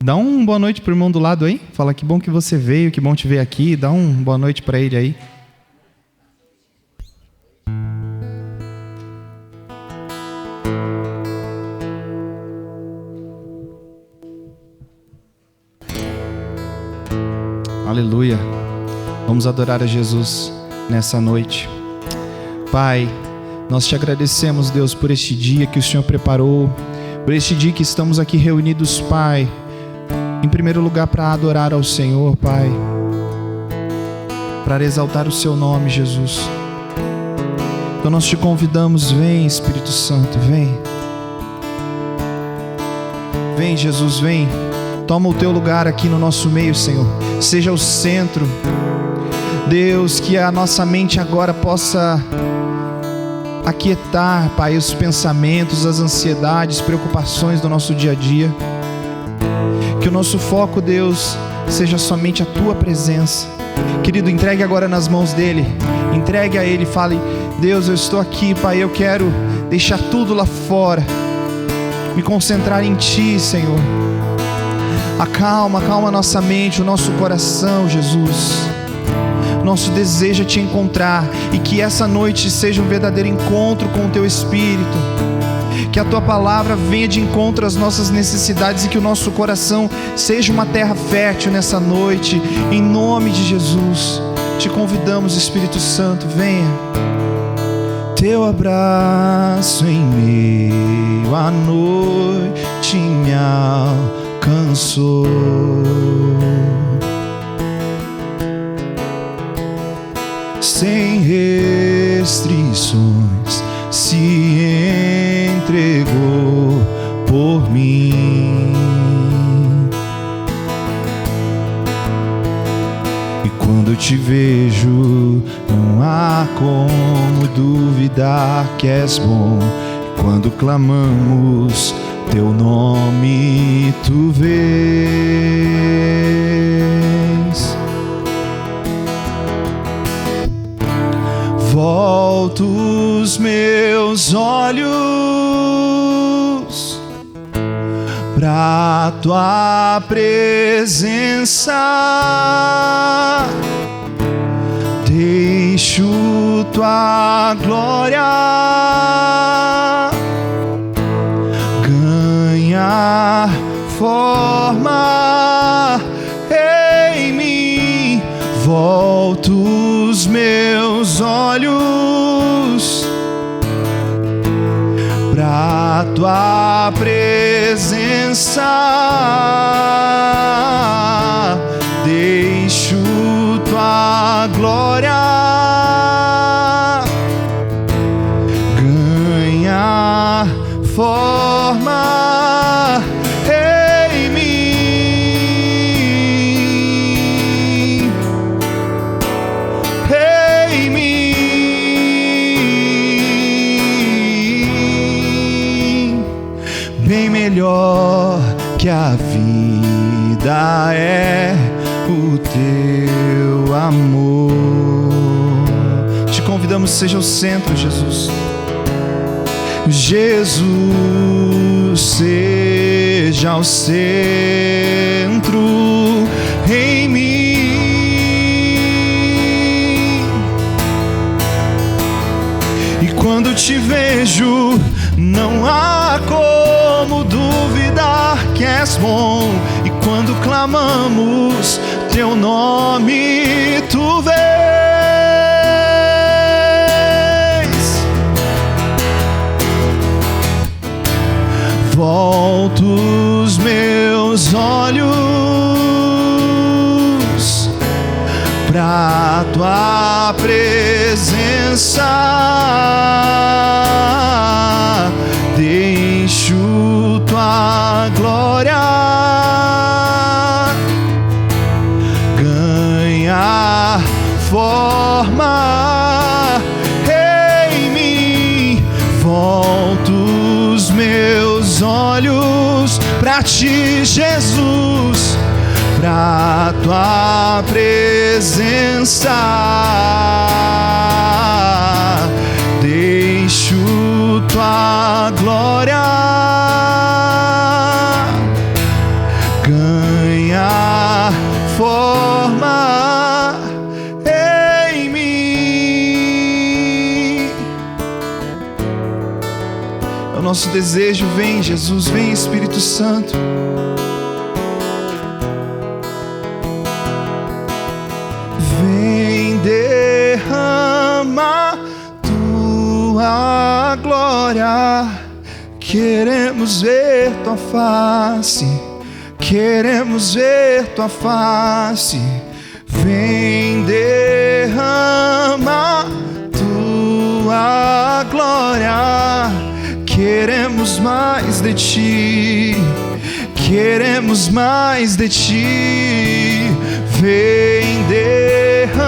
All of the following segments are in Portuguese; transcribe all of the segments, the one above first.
Dá um boa noite pro irmão do lado aí. Fala que bom que você veio, que bom te ver aqui. Dá um boa noite para ele aí. Aleluia. Vamos adorar a Jesus nessa noite. Pai, nós te agradecemos, Deus, por este dia que o Senhor preparou, por este dia que estamos aqui reunidos, Pai, em primeiro lugar para adorar ao Senhor, Pai, para exaltar o seu nome, Jesus. Então nós te convidamos, vem Espírito Santo, vem. Vem Jesus, vem. Toma o teu lugar aqui no nosso meio, Senhor. Seja o centro. Deus, que a nossa mente agora possa aquietar, Pai, os pensamentos, as ansiedades, preocupações do nosso dia a dia. Que o nosso foco, Deus, seja somente a Tua presença. Querido, entregue agora nas mãos dEle. Entregue a Ele, fale: Deus, eu estou aqui, Pai, eu quero deixar tudo lá fora, me concentrar em Ti, Senhor. Acalma a nossa mente, o nosso coração, Jesus. Nosso desejo é Te encontrar, e que essa noite seja um verdadeiro encontro com o Teu Espírito. Que a Tua palavra venha de encontro às nossas necessidades, e que o nosso coração seja uma terra fértil nessa noite. Em nome de Jesus, Te convidamos, Espírito Santo, venha. Teu abraço em meio à noite me alcançou. Sem restrições se entregou por mim. E quando te vejo, não há como duvidar que és bom. E quando clamamos teu nome, tu vês. Volto os meus olhos pra tua presença, deixo tua glória ganhar forma em mim. Volto os meus olhos pra tua presença, deixo tua glória ganhar forma em mim, em mim. Bem melhor que a vida é o teu amor. Te convidamos, seja o centro, Jesus. Jesus, seja o centro em mim. E quando te vejo, não há como duvidar que és bom. E quando clamamos teu nome, tu vês. Volto os meus olhos pra tua presença, deixo tua glória ganhar forma em mim. Volto os meus olhos pra ti, Jesus, pra tua presença, deixo tua glória ganha forma em mim. É o nosso desejo. Vem, Jesus, vem, Espírito Santo. Vem, derrama tua glória. Queremos ver tua face, queremos ver tua face. Vem, derrama tua glória. Queremos mais de ti, queremos mais de ti. Vem, derrama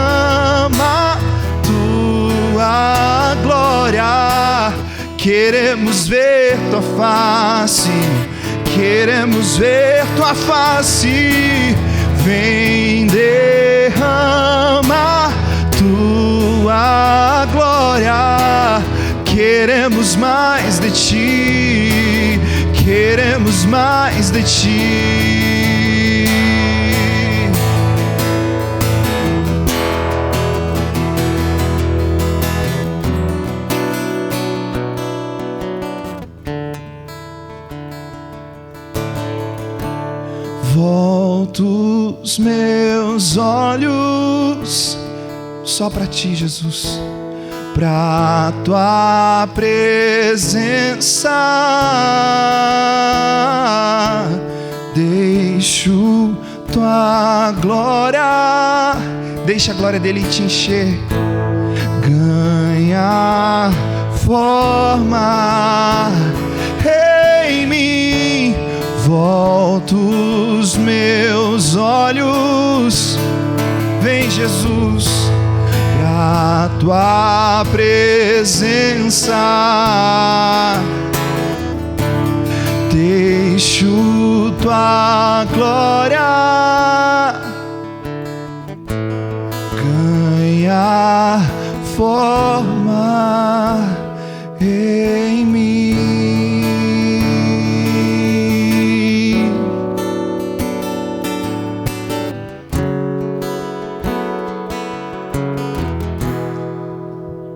tua glória. Queremos ver tua face, queremos ver tua face. Vem, derrama tua glória. Queremos mais de ti, queremos mais de ti. Volto os meus olhos só para ti, Jesus, pra tua presença. Deixo tua glória, deixa a glória dele te encher. Ganha forma em mim. Volto os meus olhos, vem, Jesus, pra tua presença. Deixo tua glória ganhar forma em mim.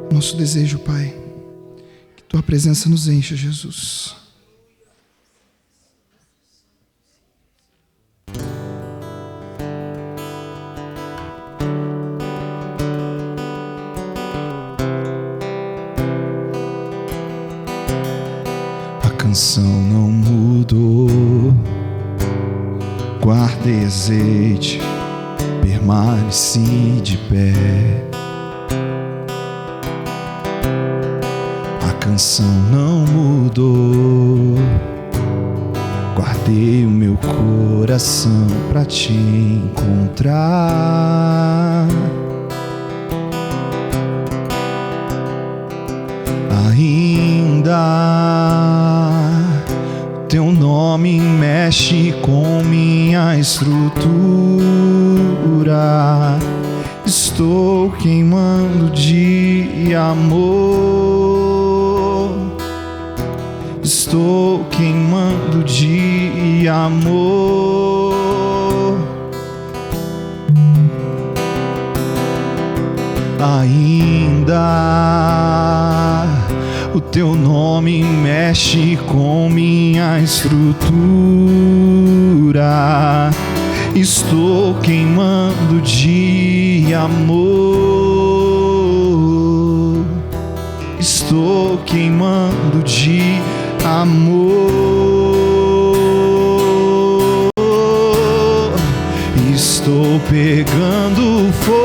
Nosso desejo, Pai, que tua presença nos encha, Jesus. A canção não mudou, guardei azeite, permaneci de pé. A canção não mudou, guardei o meu coração pra te encontrar. Ainda teu nome mexe com minha estrutura. Estou queimando de amor. Estou queimando de amor. Ainda o teu nome mexe com minha estrutura. Estou queimando de amor. Estou queimando de amor. Estou pegando fogo.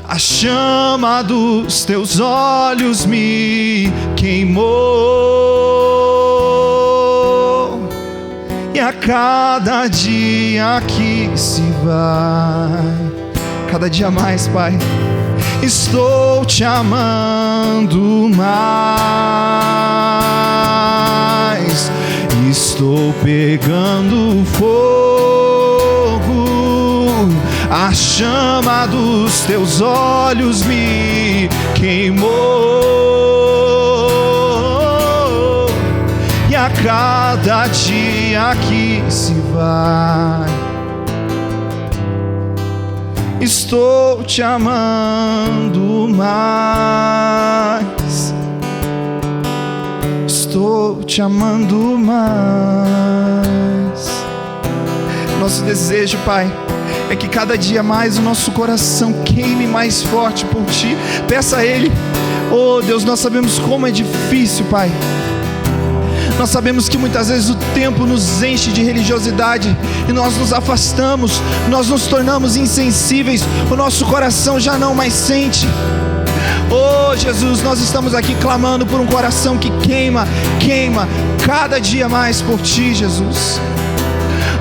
A chama dos teus olhos me queimou. E a cada dia que se vai, cada dia mais, Pai, estou te amando mais. Estou pegando fogo. A chama dos teus olhos me queimou. E a cada dia que se vai, estou te amando mais. Estou te amando mais. Nosso desejo, Pai, é que cada dia mais o nosso coração queime mais forte por Ti. Peça a Ele. Oh Deus, nós sabemos como é difícil, Pai. Nós sabemos que muitas vezes o tempo nos enche de religiosidade e nós nos afastamos, nós nos tornamos insensíveis, o nosso coração já não mais sente. Oh Jesus, nós estamos aqui clamando por um coração que queima cada dia mais por Ti, Jesus.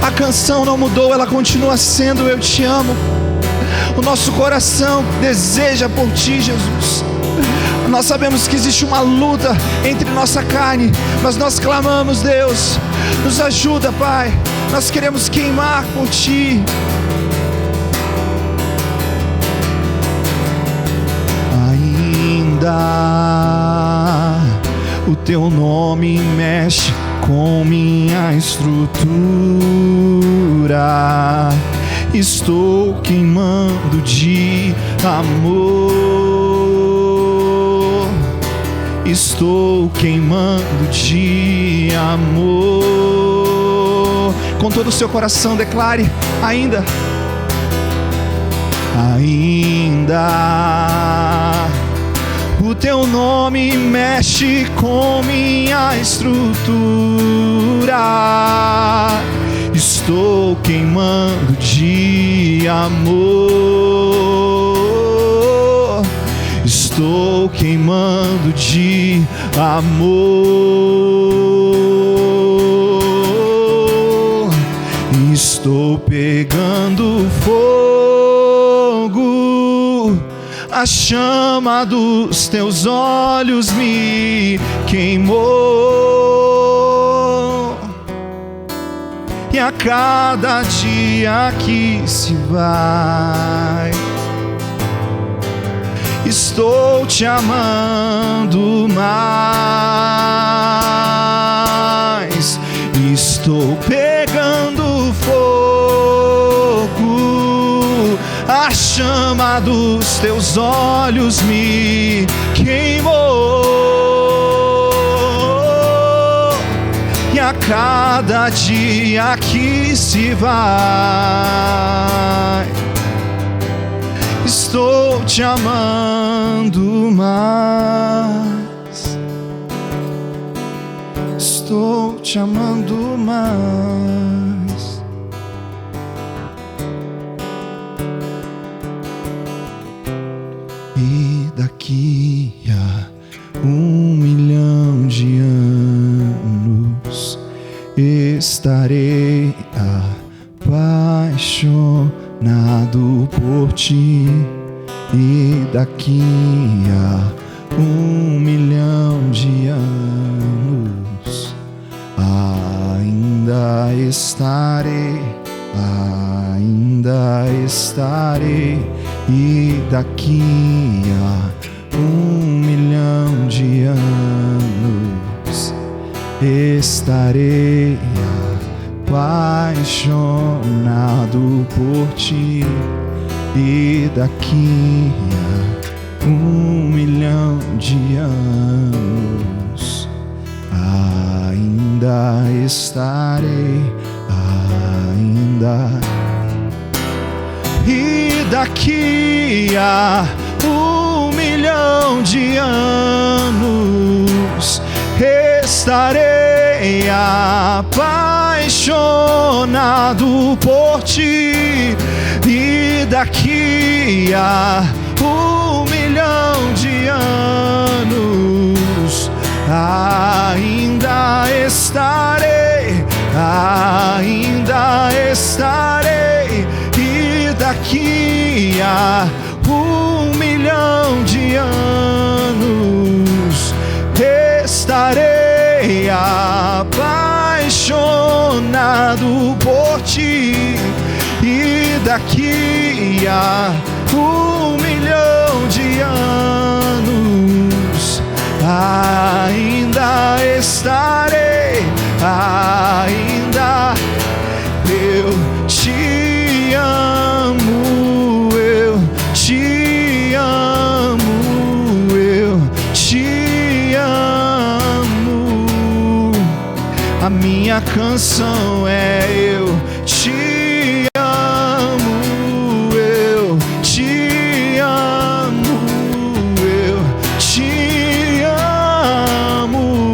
A canção não mudou, ela continua sendo Eu Te Amo. O nosso coração deseja por Ti, Jesus. Nós sabemos que existe uma luta entre nossa carne, mas nós clamamos, Deus, nos ajuda, Pai. Nós queremos queimar por Ti. Ainda o Teu nome mexe com minha estrutura. Estou queimando de amor. Estou queimando de amor. Com todo o seu coração declare: ainda o Teu nome mexe com minha estrutura. Estou queimando de amor. Estou queimando de amor. Estou pegando fogo. A chama dos Teus olhos me queimou. E a cada dia que se vai, estou te amando mais. Estou pegando fogo. A chama dos Teus olhos me queimou. E a cada dia que se vai, estou te amando mais. Estou te amando mais. E daqui a 1 milhão de anos estarei apaixonado por Ti. E daqui a 1 milhão de anos ainda estarei. E daqui a 1 milhão de anos estarei apaixonado por Ti. E daqui a 1 milhão de anos ainda estarei. E daqui a 1 milhão de anos estarei apaixonado por Ti. E daqui a 1 milhão de anos ainda estarei. E daqui a 1 milhão de anos estarei apaixonado por Ti. E daqui a 1 milhão de anos ainda estarei ainda eu te amo, eu te amo, eu te amo. A minha canção é eu te amo, eu te amo, eu te amo.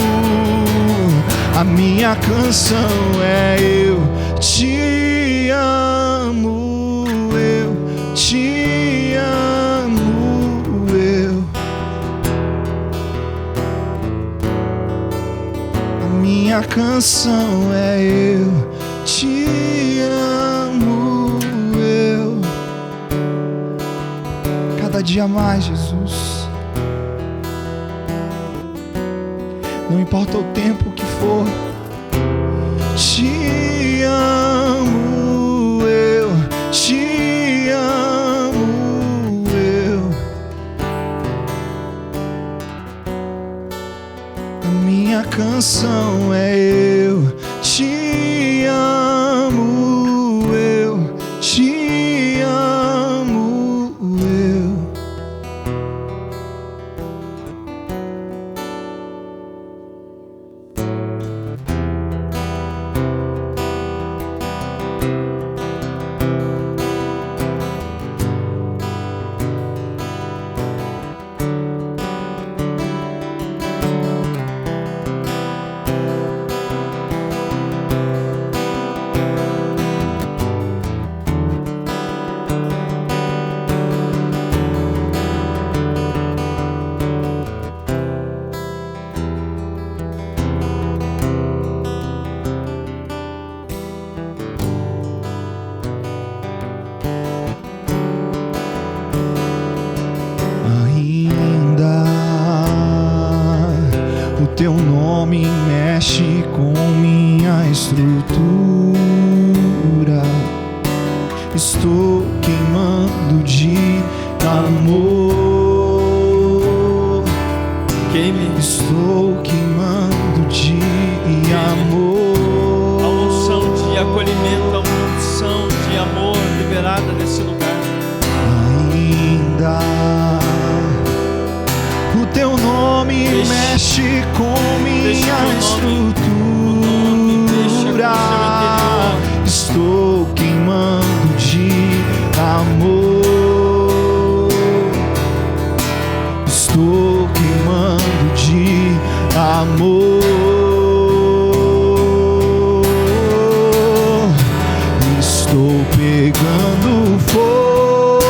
A minha canção é eu te amo, eu te amo, eu. A minha canção é eu te amo, eu. Cada dia mais, Jesus. Não importa o tempo que for, te amo, eu te amo, eu. A minha canção é eu te amo, eu te amo, eu. Teu nome mexe com minha estrutura. Estou queimando de amor. Estou queimando de amor. A unção de acolhimento, a unção de amor liberada nesse lugar. Ainda o teu nome mexe com minha estrutura. Estou queimando de amor. Estou queimando de amor. Estou pegando fogo.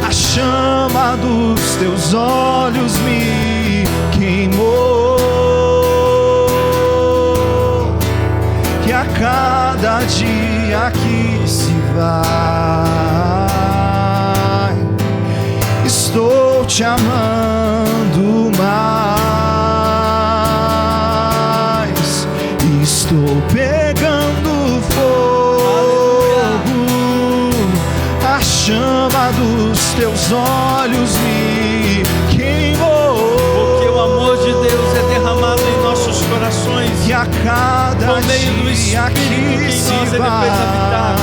A chama dos teus olhos me queimou. E a cada dia que se vai, estou te amando mais. Estou pegando fogo. A chama dos teus olhos me queimou. Porque o amor de Deus é derramado em nossos corações. E a cada por meio do dia Espírito que que em se nós ele vai, fez habitar.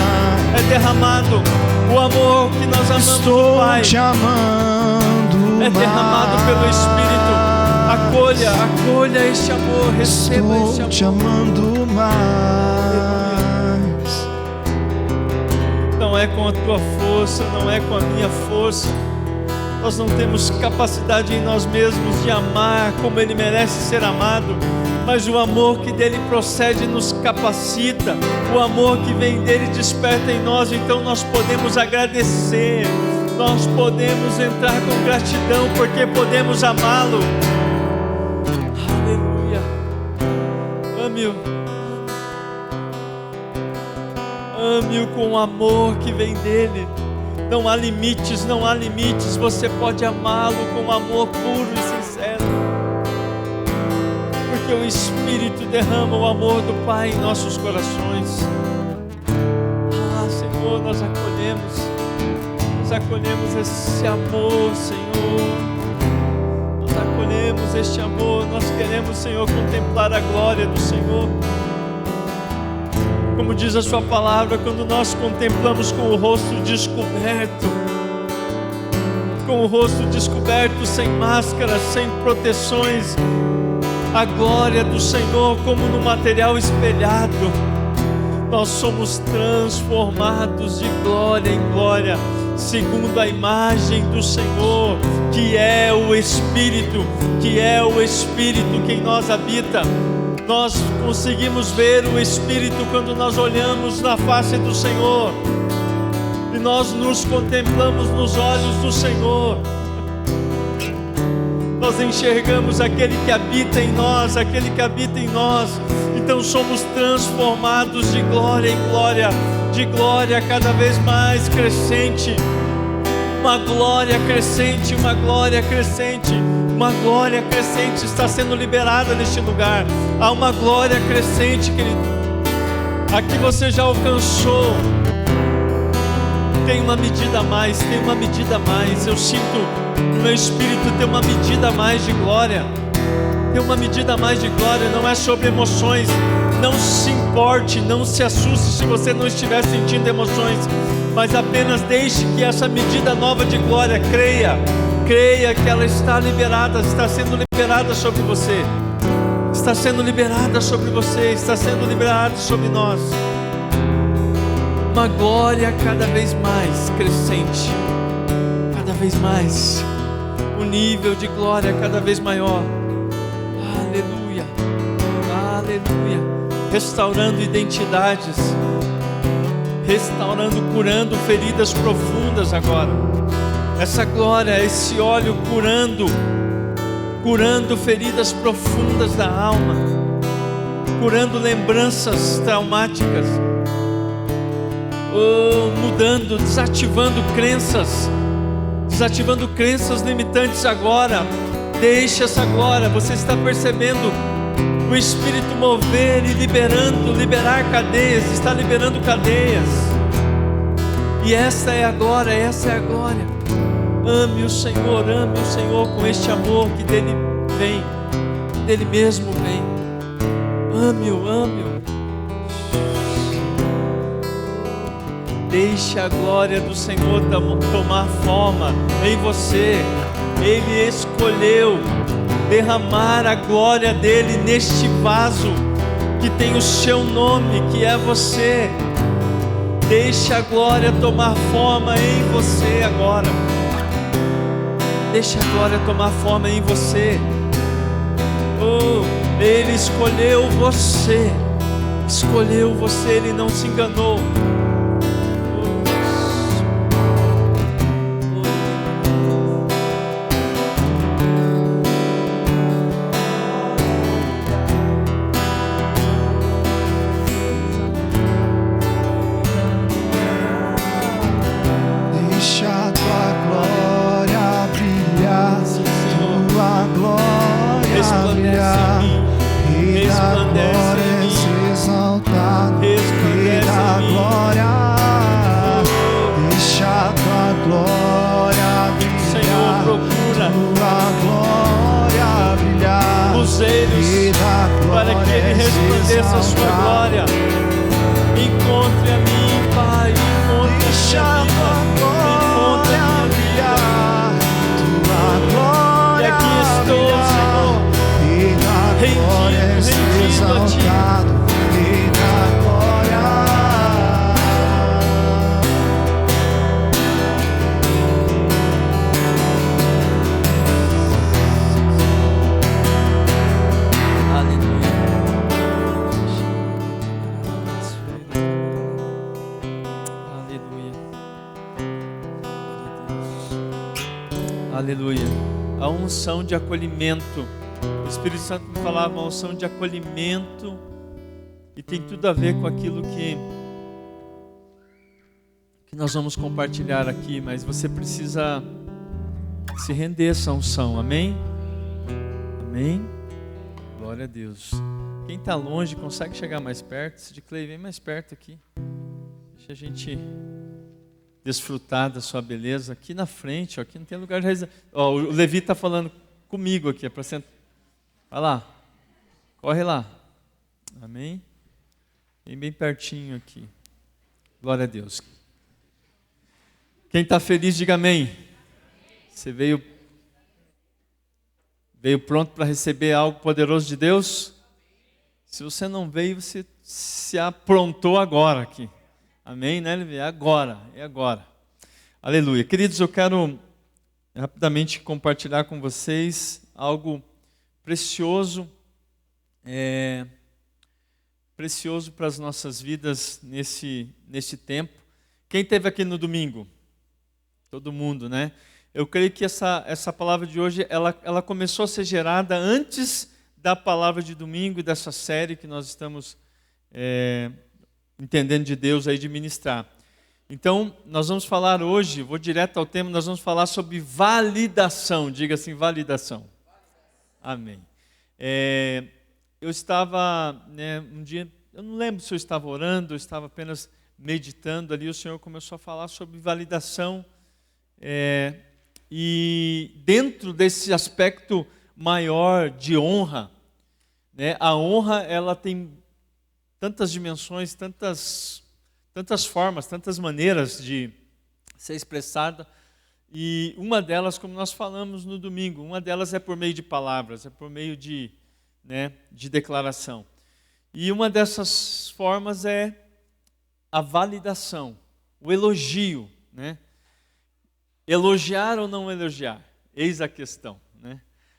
É derramado o amor que nós amamos estou do Pai. te amando É derramado pelo Espírito. Acolha, acolha este amor, receba este estou amor. te amando mais. Não é com a tua força, não é com a minha força. Nós não temos capacidade em nós mesmos de amar como Ele merece ser amado, mas o amor que dele procede nos capacita. O amor que vem dele desperta em nós. Então nós podemos agradecer, nós podemos entrar com gratidão, porque podemos amá-lo. Aleluia. Ame-o. Ame-o com o amor que vem dele. Não há limites, não há limites. Você pode amá-lo com amor puro e sincero, porque o Espírito derrama o amor do Pai em nossos corações. Ah, Senhor, nós acolhemos esse amor, Senhor. acolhemos este amor, nós queremos, Senhor, contemplar a glória do Senhor. Como diz a sua palavra, quando nós contemplamos com o rosto descoberto, sem máscaras, sem proteções, a glória do Senhor como no material espelhado, nós somos transformados de glória em glória, segundo a imagem do Senhor, que é o Espírito que em nós habita. Nós conseguimos ver o Espírito quando nós olhamos na face do Senhor, e nós nos contemplamos nos olhos do Senhor. Nós enxergamos aquele que habita em nós, então somos transformados de glória em glória, de glória cada vez mais crescente, uma glória crescente está sendo liberada neste lugar. Há uma glória crescente, querido. Aqui você já alcançou. Tem uma medida a mais. Eu sinto no meu espírito ter uma medida a mais de glória. Não é sobre emoções. Não se importe, não se assuste se você não estiver sentindo emoções, mas apenas deixe que essa medida nova de glória, creia que ela está liberada, está sendo liberada sobre você, está sendo liberada sobre nós. Uma glória cada vez mais crescente, cada vez mais, um nível de glória cada vez maior. Aleluia, restaurando identidades, curando feridas profundas agora. Essa glória, esse óleo curando feridas profundas da alma, curando lembranças traumáticas, mudando, desativando crenças limitantes agora. Deixe essa glória, você está percebendo o Espírito mover e liberar cadeias, está liberando cadeias. E essa é a glória. Ame o Senhor com este amor que dele mesmo vem. Ame-o. Deixe a glória do Senhor tomar forma em você. Ele escolheu derramar a glória dele neste vaso que tem o seu nome, que é você. Deixe a glória tomar forma em você agora. Deixe a glória tomar forma em você. Ele escolheu você, ele não se enganou. Para que Ele resplandeça a sua glória. Encontre a mim, Pai, encontre a minha vida. E aqui estou, Senhor, rendido a Ti. Aleluia. A unção de acolhimento. O Espírito Santo me falava uma unção de acolhimento, e tem tudo a ver com aquilo que nós vamos compartilhar aqui, mas você precisa se render a essa unção. Amém? Amém? Glória a Deus. Quem está longe consegue chegar mais perto? Sid Clay, vem mais perto aqui. Deixa a gente desfrutar da sua beleza aqui na frente, ó, aqui não tem lugar de reserva. O Levi está falando, comigo aqui, é para sentar. Vai lá, corre lá. Amém? Vem bem pertinho aqui. Glória a Deus. Quem está feliz, diga amém. Você veio pronto para receber algo poderoso de Deus? Se você não veio, você se aprontou agora aqui. Amém, né, Levi? É agora. Aleluia. Queridos, eu quero rapidamente compartilhar com vocês algo precioso, precioso para as nossas vidas nesse tempo. Quem esteve aqui no domingo? Todo mundo, né? Eu creio que essa palavra de hoje, ela começou a ser gerada antes da palavra de domingo e dessa série que nós estamos entendendo de Deus aí de ministrar. Então, nós vamos falar hoje, vou direto ao tema, nós vamos falar sobre validação. Diga assim, validação. Amém. Eu estava, um dia, eu não lembro se eu estava orando, eu estava apenas meditando ali, o Senhor começou a falar sobre validação. E dentro desse aspecto maior de honra, a honra ela tem tantas dimensões, tantas formas, tantas maneiras de ser expressada, e uma delas, como nós falamos no domingo, uma delas é por meio de palavras, é por meio de declaração. E uma dessas formas é a validação, o elogio, Elogiar ou não elogiar? Eis a questão,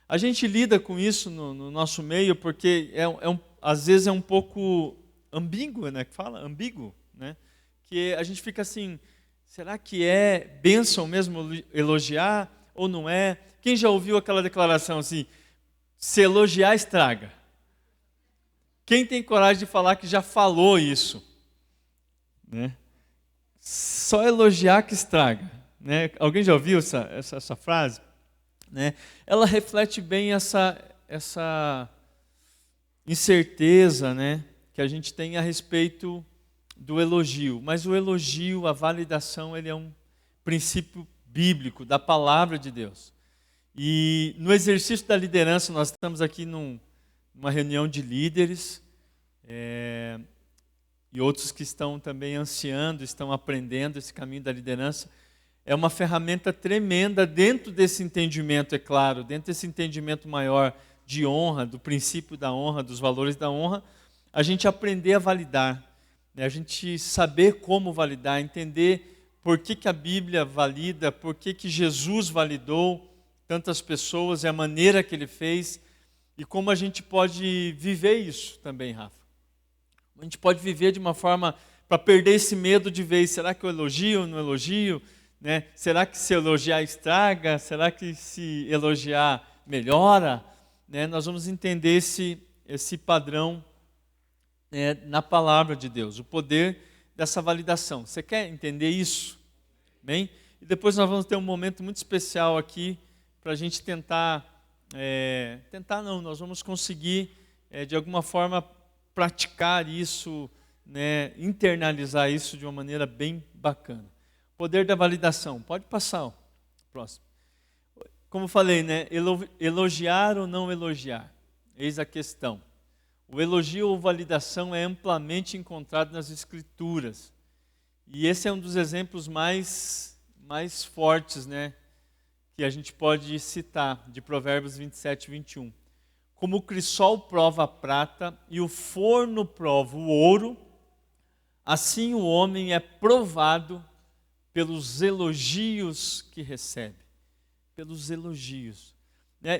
A gente lida com isso no nosso meio porque às vezes é um pouco ambíguo, que fala? Ambíguo, Que a gente fica assim, será que é bênção mesmo elogiar ou não é? Quem já ouviu aquela declaração assim, se elogiar estraga? Quem tem coragem de falar que já falou isso? Só elogiar que estraga. Alguém já ouviu essa frase? Ela reflete bem essa incerteza que a gente tem a respeito do elogio. Mas o elogio, a validação, ele é um princípio bíblico da palavra de Deus. E no exercício da liderança, nós estamos aqui numa reunião de líderes, e outros que estão também ansiando, estão aprendendo esse caminho da liderança. É uma ferramenta tremenda dentro desse entendimento, é claro, dentro desse entendimento maior de honra, do princípio da honra, dos valores da honra, a gente aprender a validar, a gente saber como validar, entender por que a Bíblia valida, por que Jesus validou tantas pessoas e a maneira que ele fez, e como a gente pode viver isso também, Rafa. A gente pode viver de uma forma para perder esse medo de ver, será que eu elogio ou não elogio? Será que se elogiar estraga? Será que se elogiar melhora? Nós vamos entender esse padrão na palavra de Deus, o poder dessa validação. Você quer entender isso? Bem? E depois nós vamos ter um momento muito especial aqui para a gente nós vamos conseguir de alguma forma praticar isso, internalizar isso de uma maneira bem bacana. Poder da validação. Pode passar o próximo. Como falei, elogiar ou não elogiar? Eis a questão. O elogio ou validação é amplamente encontrado nas Escrituras. E esse é um dos exemplos mais fortes, que a gente pode citar, de Provérbios 27, 21. Como o crisol prova a prata e o forno prova o ouro, assim o homem é provado pelos elogios que recebe, pelos elogios.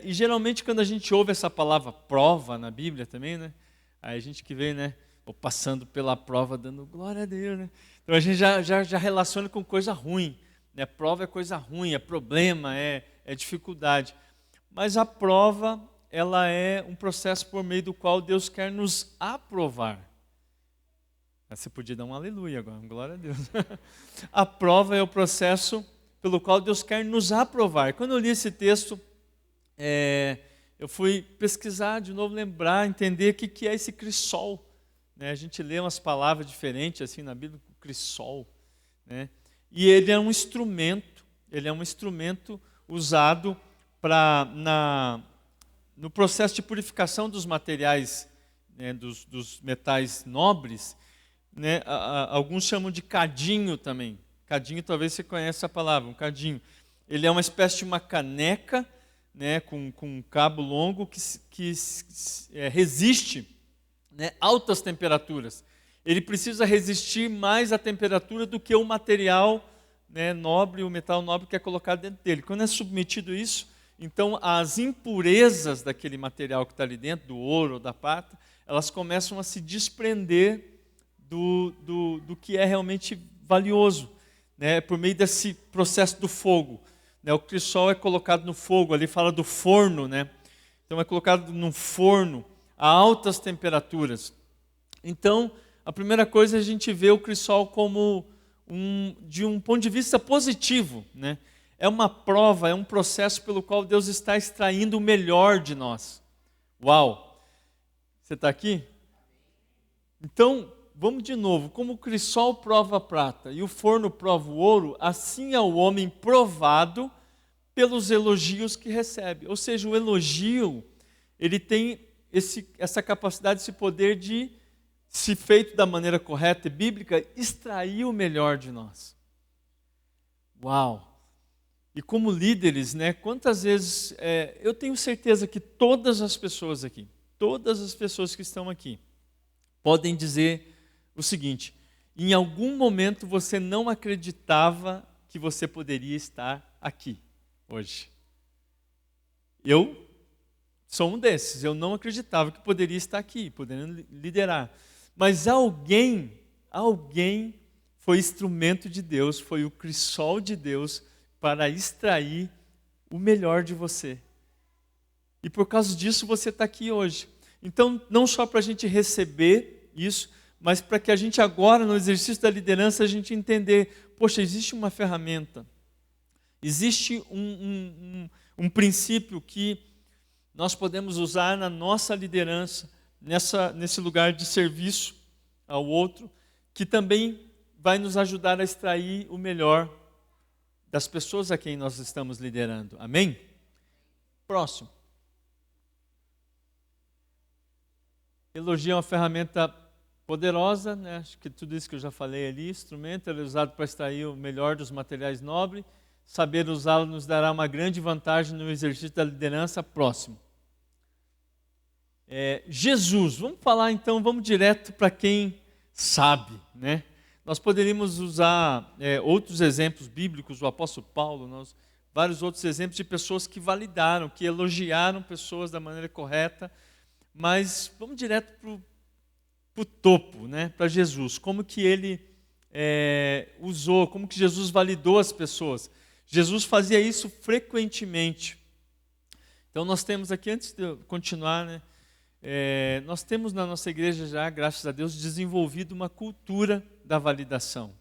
E geralmente quando a gente ouve essa palavra prova na Bíblia também, aí a gente que vê, passando pela prova, dando glória a Deus, Então a gente já relaciona com coisa ruim, Prova é coisa ruim, é problema, é dificuldade. Mas a prova, ela é um processo por meio do qual Deus quer nos aprovar. Você podia dar um aleluia agora, glória a Deus. A prova é o processo pelo qual Deus quer nos aprovar. Quando eu li esse texto, eu fui pesquisar de novo, lembrar, entender o que é esse crisol. A gente lê umas palavras diferentes assim na Bíblia, crisol. E ele é um instrumento usado no processo de purificação dos materiais, né, dos metais nobres, né, alguns chamam de cadinho também. Cadinho, talvez você conheça a palavra, um cadinho. Ele é uma espécie de uma caneca, né, com um cabo longo que resiste, né, altas temperaturas. Ele precisa resistir mais à temperatura do que o material, né, nobre, o metal nobre que é colocado dentro dele. Quando é submetido a isso, então as impurezas daquele material que está ali dentro, do ouro ou da prata, elas começam a se desprender do que é realmente valioso, né, por meio desse processo do fogo. Né, o crisol é colocado no fogo, ali fala do forno, né? Então é colocado num forno a altas temperaturas. Então, a primeira coisa é a gente vê o crisol como de um ponto de vista positivo, né? É uma prova, é um processo pelo qual Deus está extraindo o melhor de nós. Uau! Você está aqui? Então, vamos de novo. Como o crisol prova a prata e o forno prova o ouro, assim é o homem provado pelos elogios que recebe. Ou seja, o elogio, ele tem essa capacidade, esse poder de, se feito da maneira correta e bíblica, extrair o melhor de nós. Uau! E como líderes, né, quantas vezes, eu tenho certeza que todas as pessoas aqui, todas as pessoas que estão aqui, podem dizer o seguinte: em algum momento você não acreditava que você poderia estar aqui hoje. Eu sou um desses, eu não acreditava que poderia estar aqui, podendo liderar. Mas alguém foi instrumento de Deus, foi o crisol de Deus para extrair o melhor de você. E por causa disso você está aqui hoje. Então, não só para a gente receber isso, mas para que a gente agora, no exercício da liderança, a gente entender, poxa, existe uma ferramenta, existe um princípio que nós podemos usar na nossa liderança, nesse lugar de serviço ao outro, que também vai nos ajudar a extrair o melhor das pessoas a quem nós estamos liderando. Amém? Próximo. Elogio é uma ferramenta poderosa, né? Acho que tudo isso que eu já falei ali, instrumento, ele é usado para extrair o melhor dos materiais nobres. Saber usá-lo nos dará uma grande vantagem no exercício da liderança. Próximo. Jesus, vamos falar então, vamos direto para quem sabe, né? Nós poderíamos usar outros exemplos bíblicos, o apóstolo Paulo, vários outros exemplos de pessoas que validaram, que elogiaram pessoas da maneira correta, mas vamos direto para o topo, né? Para Jesus, como que ele usou, como que Jesus validou as pessoas. Jesus fazia isso frequentemente. Então nós temos aqui, antes de eu continuar, né? Nós temos na nossa igreja já, graças a Deus, desenvolvido uma cultura da validação.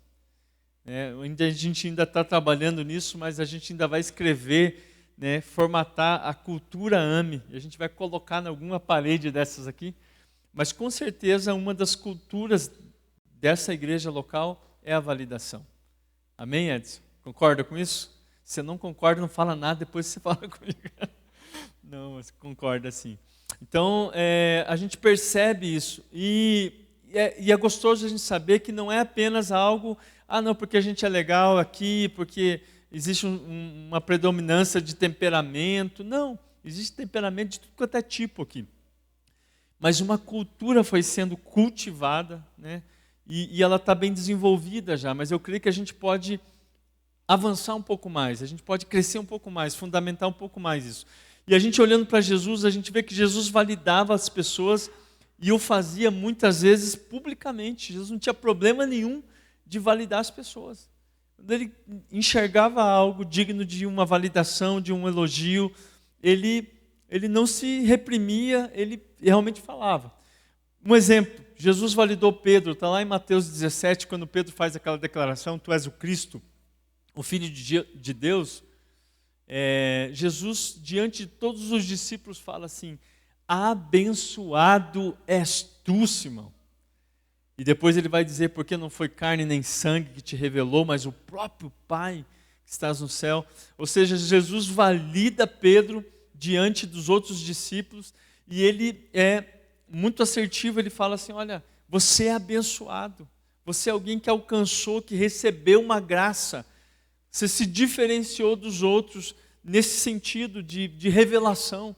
A gente ainda está trabalhando nisso, mas a gente ainda vai escrever, né, formatar a cultura AME. A gente vai colocar em alguma parede dessas aqui. Mas com certeza uma das culturas dessa igreja local é a validação. Amém, Edson? Concorda com isso? Se você não concorda, não fala nada, depois você fala comigo. Não, mas concorda sim. Então, a gente percebe isso. E é gostoso a gente saber que não é apenas algo, não, porque a gente é legal aqui, porque existe uma predominância de temperamento. Não, existe temperamento de tudo quanto é tipo aqui. Mas uma cultura foi sendo cultivada, né? E ela está bem desenvolvida já, mas eu creio que a gente pode avançar um pouco mais, a gente pode crescer um pouco mais, fundamentar um pouco mais isso. E a gente olhando para Jesus, a gente vê que Jesus validava as pessoas e o fazia muitas vezes publicamente. Jesus não tinha problema nenhum de validar as pessoas. Quando ele enxergava algo digno de uma validação, de um elogio, ele não se reprimia, ele realmente falava. Um exemplo, Jesus validou Pedro, está lá em Mateus 17, quando Pedro faz aquela declaração, tu és o Cristo, o Filho de Deus. Jesus, diante de todos os discípulos, fala assim, abençoado és tu, Simão. E depois ele vai dizer, porque não foi carne nem sangue que te revelou, mas o próprio Pai que estás no céu. Ou seja, Jesus valida Pedro diante dos outros discípulos e ele é muito assertivo, ele fala assim, olha, você é abençoado, você é alguém que alcançou, que recebeu uma graça, você se diferenciou dos outros nesse sentido de revelação.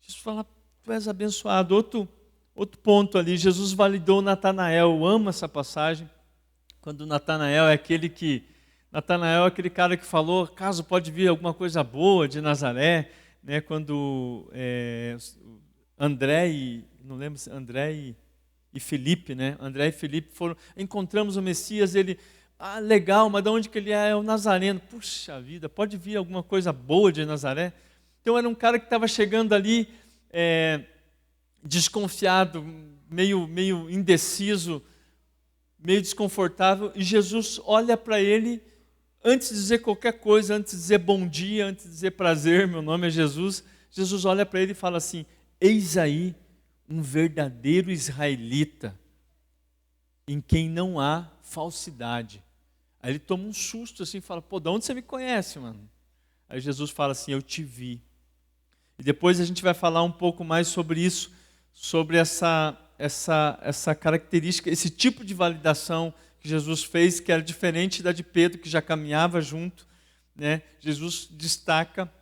Jesus fala, tu és abençoado. Outro ponto ali, Jesus validou Natanael. Eu amo essa passagem, quando Natanael é aquele cara que falou, acaso pode vir alguma coisa boa de Nazaré, né? Quando André e Felipe, né? André e Felipe encontramos o Messias, ele, legal, mas de onde que ele é? É o Nazareno. Puxa vida, pode vir alguma coisa boa de Nazaré? Então era um cara que estava chegando ali, desconfiado, meio indeciso, meio desconfortável, e Jesus olha para ele, antes de dizer qualquer coisa, antes de dizer bom dia, antes de dizer prazer, meu nome é Jesus, Jesus olha para ele e fala assim, eis aí um verdadeiro israelita, em quem não há falsidade. Aí ele toma um susto assim, fala, de onde você me conhece, mano? Aí Jesus fala assim, eu te vi. E depois a gente vai falar um pouco mais sobre isso, sobre essa característica, esse tipo de validação que Jesus fez, que era diferente da de Pedro, que já caminhava junto, né? Jesus destaca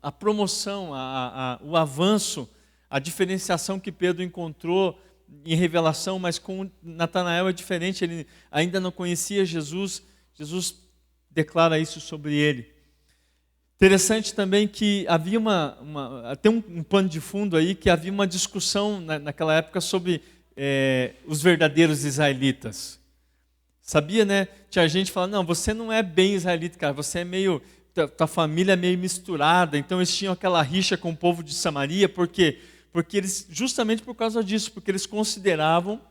a promoção, o avanço, a diferenciação que Pedro encontrou em revelação, mas com Natanael é diferente, ele ainda não conhecia Jesus, Jesus declara isso sobre ele. Interessante também que havia tem um pano de fundo aí, que havia uma discussão naquela época sobre os verdadeiros israelitas. Sabia, né? Tinha gente falando, não, você não é bem israelita, cara, você é tua família é meio misturada, então eles tinham aquela rixa com o povo de Samaria, porque eles, justamente por causa disso, porque eles consideravam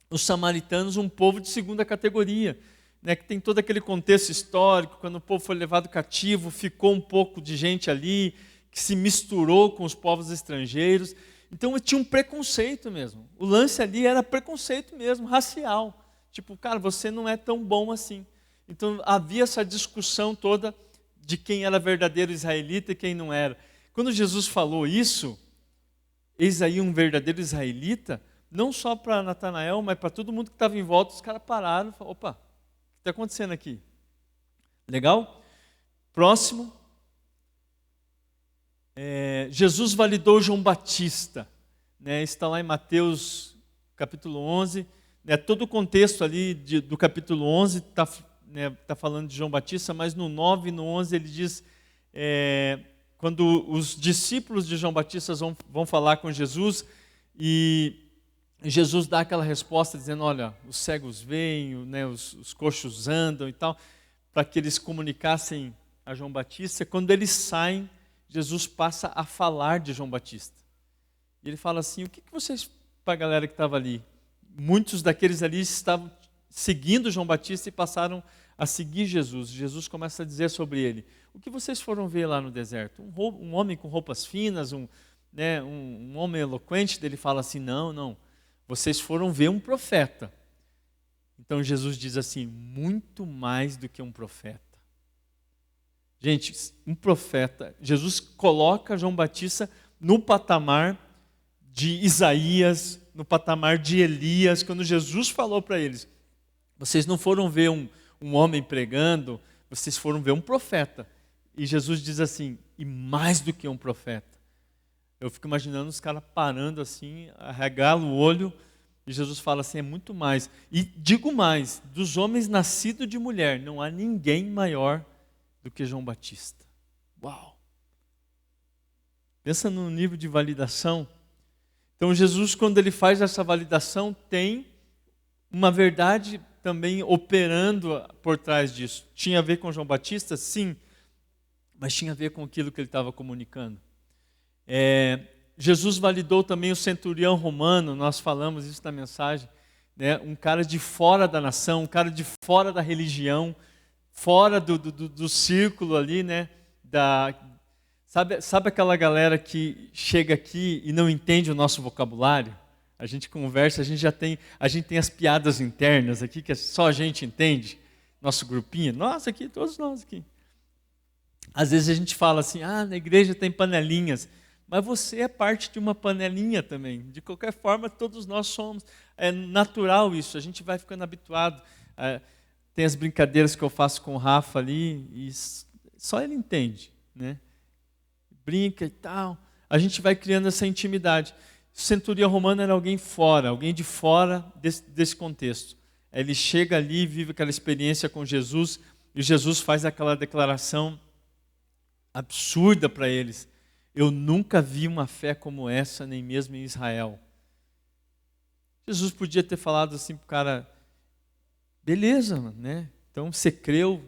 os samaritanos um povo de segunda categoria, né, que tem todo aquele contexto histórico, quando o povo foi levado cativo, ficou um pouco de gente ali, que se misturou com os povos estrangeiros, então tinha um preconceito mesmo, o lance ali era preconceito mesmo, racial, tipo, cara, você não é tão bom assim, então havia essa discussão toda de quem era verdadeiro israelita e quem não era. Quando Jesus falou isso, eis aí um verdadeiro israelita, não só para Natanael, mas para todo mundo que estava em volta, os caras pararam e falaram, opa, o que está acontecendo aqui? Legal? Próximo. Jesus validou João Batista, né? Está lá em Mateus capítulo 11, né? Todo o contexto ali do capítulo 11 está falando de João Batista, mas no 9 e no 11 ele diz, quando os discípulos de João Batista vão falar com Jesus, e Jesus dá aquela resposta dizendo, olha, os cegos veem, né, os coxos andam e tal, para que eles comunicassem a João Batista. Quando eles saem, Jesus passa a falar de João Batista. E ele fala assim, o que vocês, para a galera que estava ali, muitos daqueles ali estavam seguindo João Batista e passaram a seguir Jesus. Jesus começa a dizer sobre ele, o que vocês foram ver lá no deserto? Um homem com roupas finas, um homem eloquente? Ele fala assim, não, vocês foram ver um profeta. Então Jesus diz assim, muito mais do que um profeta. Gente, um profeta, Jesus coloca João Batista no patamar de Isaías, no patamar de Elias. Quando Jesus falou para eles, vocês não foram ver um homem pregando, vocês foram ver um profeta. E Jesus diz assim, e mais do que um profeta. Eu fico imaginando os caras parando assim, arregalam o olho, e Jesus fala assim, é muito mais. E digo mais, dos homens nascidos de mulher, não há ninguém maior do que João Batista. Uau! Pensa no nível de validação. Então Jesus, quando ele faz essa validação, tem uma verdade também operando por trás disso. Tinha a ver com João Batista? Sim, mas tinha a ver com aquilo que ele estava comunicando. Jesus validou também o centurião romano, nós falamos isso na mensagem, né? Um cara de fora da nação, um cara de fora da religião, fora do círculo ali, né? Sabe aquela galera que chega aqui e não entende o nosso vocabulário? A gente conversa, a gente tem as piadas internas aqui que só a gente entende. nosso grupinho, nós aqui, todos nós aqui. Às vezes a gente fala assim, na igreja tem panelinhas, mas você é parte de uma panelinha também. De qualquer forma, todos nós somos. É natural isso, a gente vai ficando habituado. Tem as brincadeiras que eu faço com o Rafa ali, e só ele entende, né? Brinca e tal. A gente vai criando essa intimidade. Centurião romano era alguém de fora desse contexto. Ele chega ali, vive aquela experiência com Jesus, e Jesus faz aquela declaração absurda para eles. Eu nunca vi uma fé como essa, nem mesmo em Israel. Jesus podia ter falado assim para o cara, beleza, né? Então você creu,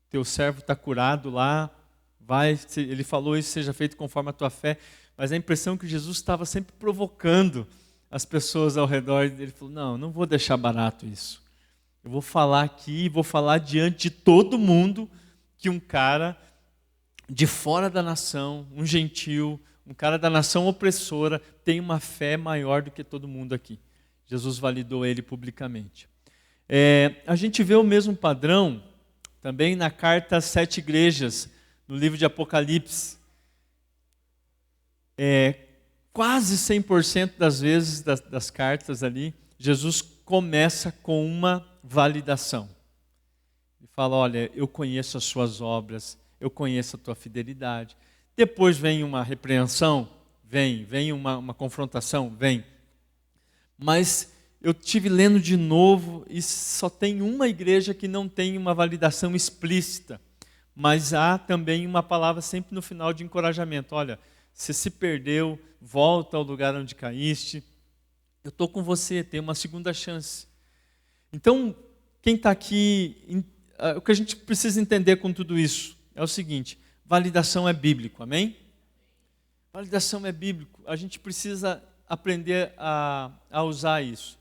teu servo está curado lá, vai, ele falou isso, seja feito conforme a tua fé. Mas a impressão que Jesus estava sempre provocando as pessoas ao redor. Ele falou, não vou deixar barato isso. Eu vou falar aqui, vou falar diante de todo mundo que um cara de fora da nação, um gentil, um cara da nação opressora, tem uma fé maior do que todo mundo aqui. Jesus validou ele publicamente. A gente vê o mesmo padrão também na carta às 7 igrejas, no livro de Apocalipse. Quase 100% das vezes das cartas ali, Jesus começa com uma validação. Ele fala, olha, eu conheço as suas obras, eu conheço a tua fidelidade. Depois vem uma repreensão, vem uma confrontação, vem. Mas eu estive lendo de novo e só tem uma igreja que não tem uma validação explícita, mas há também uma palavra sempre no final de encorajamento. Olha, você se perdeu, volta ao lugar onde caíste, eu estou com você, tem uma segunda chance. Então, quem está aqui, o que a gente precisa entender com tudo isso é o seguinte, validação é bíblico, amém? Validação é bíblico, a gente precisa aprender a usar isso.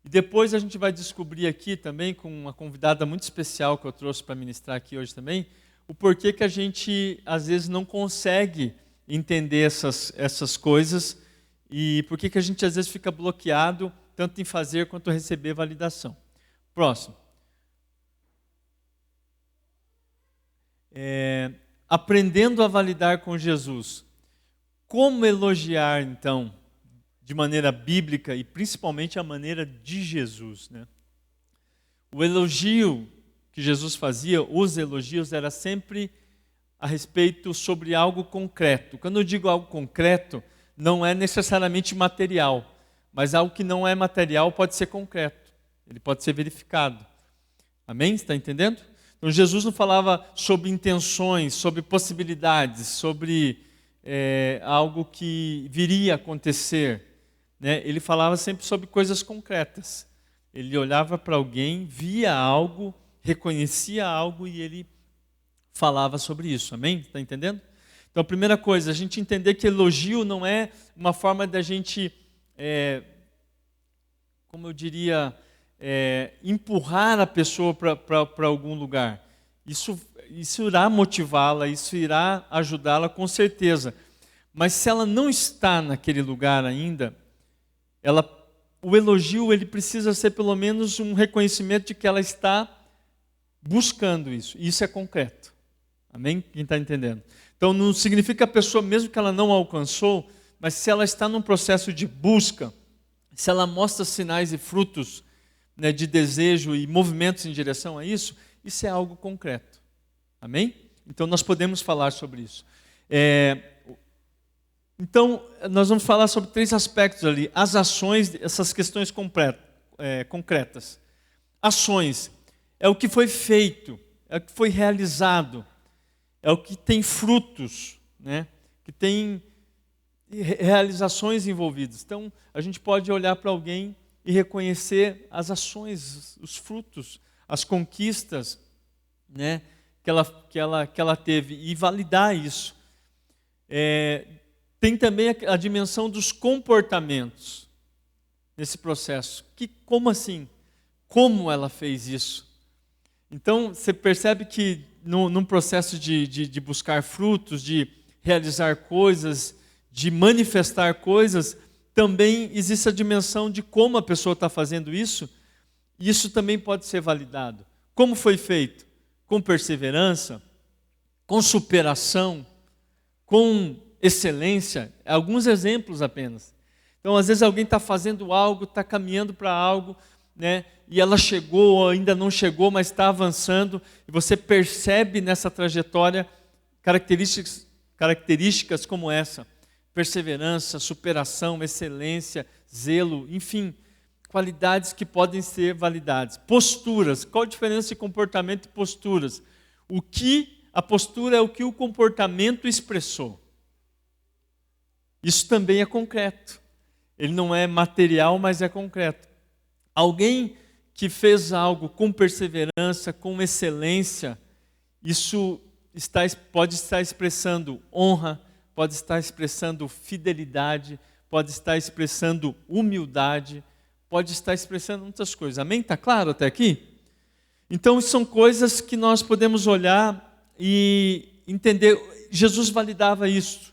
E depois a gente vai descobrir aqui também, com uma convidada muito especial que eu trouxe para ministrar aqui hoje também, o porquê que a gente às vezes não consegue entender essas coisas e por que a gente às vezes fica bloqueado tanto em fazer quanto receber validação. Próximo. Aprendendo a validar com Jesus. Como elogiar, então, de maneira bíblica e principalmente a maneira de Jesus, né? O elogio que Jesus fazia, os elogios, era sempre a respeito sobre algo concreto. Quando eu digo algo concreto, não é necessariamente material, mas algo que não é material pode ser concreto, ele pode ser verificado. Amém? Você está entendendo? Então Jesus não falava sobre intenções, sobre possibilidades, sobre algo que viria a acontecer, né? Ele falava sempre sobre coisas concretas. Ele olhava para alguém, via algo, reconhecia algo e ele falava sobre isso, amém? Está entendendo? Então a primeira coisa, a gente entender que elogio não é uma forma da gente, como eu diria, empurrar a pessoa para algum lugar. Isso irá motivá-la, isso irá ajudá-la com certeza. Mas se ela não está naquele lugar ainda, o elogio ele precisa ser pelo menos um reconhecimento de que ela está buscando isso. E isso é concreto. Amém? Quem está entendendo? Então não significa que a pessoa, mesmo que ela não alcançou, mas se ela está num processo de busca, se ela mostra sinais e frutos, né, de desejo e movimentos em direção a isso, isso é algo concreto. Amém? Então nós podemos falar sobre isso. Então nós vamos falar sobre 3 aspectos ali. As ações, essas questões concretas. Ações é o que foi feito, é o que foi realizado, é o que tem frutos, né? Que tem realizações envolvidas. Então, a gente pode olhar para alguém e reconhecer as ações, os frutos, as conquistas, né? que ela teve e validar isso. Tem também a dimensão dos comportamentos nesse processo. Como assim? Como ela fez isso? Então, você percebe que num processo de buscar frutos, de realizar coisas, de manifestar coisas, também existe a dimensão de como a pessoa está fazendo isso, e isso também pode ser validado. Como foi feito? Com perseverança, com superação, com excelência. Alguns exemplos apenas. Então, às vezes alguém está fazendo algo, está caminhando para algo, né? E ela chegou, ou ainda não chegou, mas está avançando, e você percebe nessa trajetória características como essa: perseverança, superação, excelência, zelo, enfim, qualidades que podem ser validadas. Posturas, qual a diferença de comportamento e posturas? A postura é o que o comportamento expressou. Isso também é concreto. Ele não é material, mas é concreto. Alguém que fez algo com perseverança, com excelência, isso pode estar expressando honra, pode estar expressando fidelidade, pode estar expressando humildade, pode estar expressando muitas coisas. Amém? Está claro até aqui? Então, são coisas que nós podemos olhar e entender. Jesus validava isso.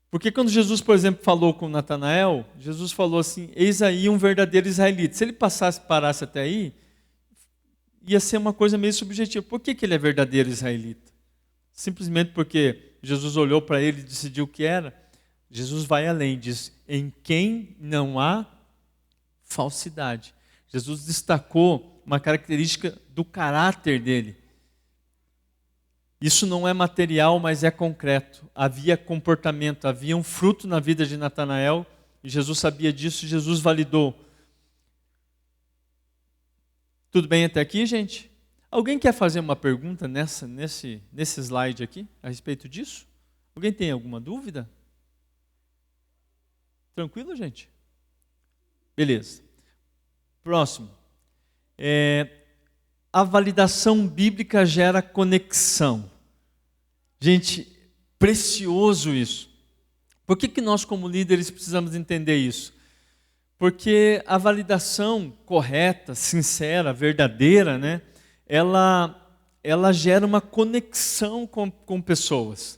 Porque quando Jesus, por exemplo, falou com Natanael, Jesus falou assim: eis aí um verdadeiro israelita. Se ele parasse até aí, ia ser uma coisa meio subjetiva. Por que ele é verdadeiro israelita? Simplesmente porque Jesus olhou para ele e decidiu o que era. Jesus vai além, diz: em quem não há falsidade. Jesus destacou uma característica do caráter dele. Isso não é material, mas é concreto. Havia comportamento, havia um fruto na vida de Natanael, e Jesus sabia disso, e Jesus validou. Tudo bem até aqui, gente? Alguém quer fazer uma pergunta nesse slide aqui, a respeito disso? Alguém tem alguma dúvida? Tranquilo, gente? Beleza. Próximo. A validação bíblica gera conexão. Gente, precioso isso. Por que nós, como líderes, precisamos entender isso? Porque a validação correta, sincera, verdadeira, né, ela gera uma conexão com pessoas.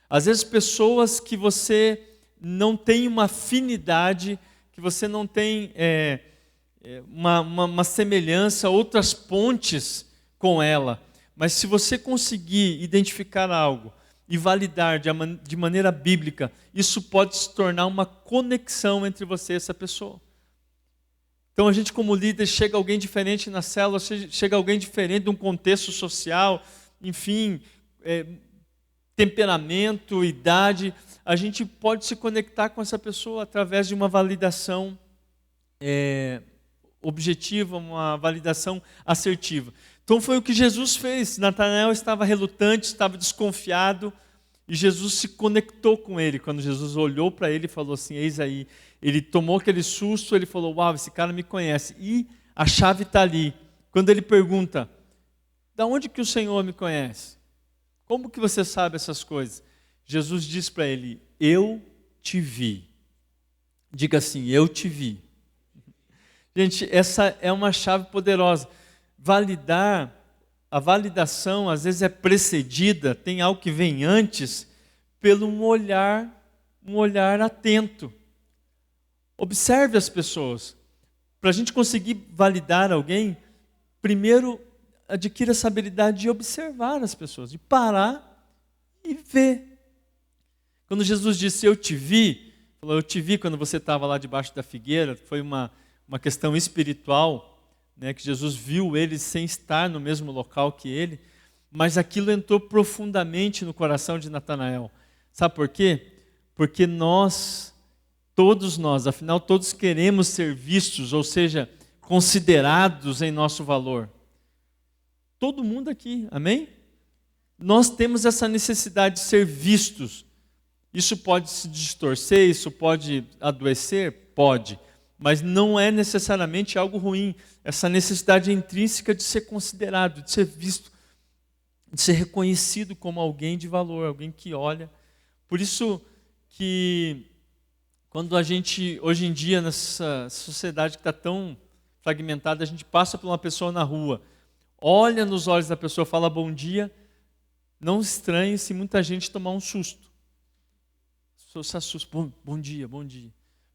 Às vezes, pessoas que você não tem uma afinidade, que você não tem uma semelhança, outras pontes com ela. Mas se você conseguir identificar algo e validar de maneira bíblica, isso pode se tornar uma conexão entre você e essa pessoa. Então a gente, como líder, chega alguém diferente na célula, chega alguém diferente de um contexto social, enfim, temperamento, idade, a gente pode se conectar com essa pessoa através de uma validação objetiva, uma validação assertiva. Então foi o que Jesus fez. Natanael estava relutante, estava desconfiado, e Jesus se conectou com ele. Quando Jesus olhou para ele e falou assim: eis aí. Ele tomou aquele susto, ele falou: uau, esse cara me conhece. E a chave está ali. Quando ele pergunta: da onde que o Senhor me conhece? Como que você sabe essas coisas? Jesus diz para ele: eu te vi. Diga assim: eu te vi. Gente, essa é uma chave poderosa. A validação às vezes é precedida, tem algo que vem antes, pelo um olhar atento. Observe as pessoas. Para a gente conseguir validar alguém, primeiro adquira essa habilidade de observar as pessoas, de parar e ver. Quando Jesus disse: eu te vi, falou: eu te vi quando você estava lá debaixo da figueira, foi uma questão espiritual, né, que Jesus viu ele sem estar no mesmo local que ele, mas aquilo entrou profundamente no coração de Natanael. Sabe por quê? Porque todos nós, afinal todos queremos ser vistos, ou seja, considerados em nosso valor. Todo mundo aqui, amém? Nós temos essa necessidade de ser vistos. Isso pode se distorcer, isso pode adoecer? Pode. Mas não é necessariamente algo ruim. Essa necessidade intrínseca de ser considerado, de ser visto, de ser reconhecido como alguém de valor, alguém que olha. Por isso que quando a gente, hoje em dia, nessa sociedade que está tão fragmentada, a gente passa por uma pessoa na rua, olha nos olhos da pessoa, fala bom dia, não estranhe se muita gente tomar um susto. As pessoas se assustam, bom dia, bom dia.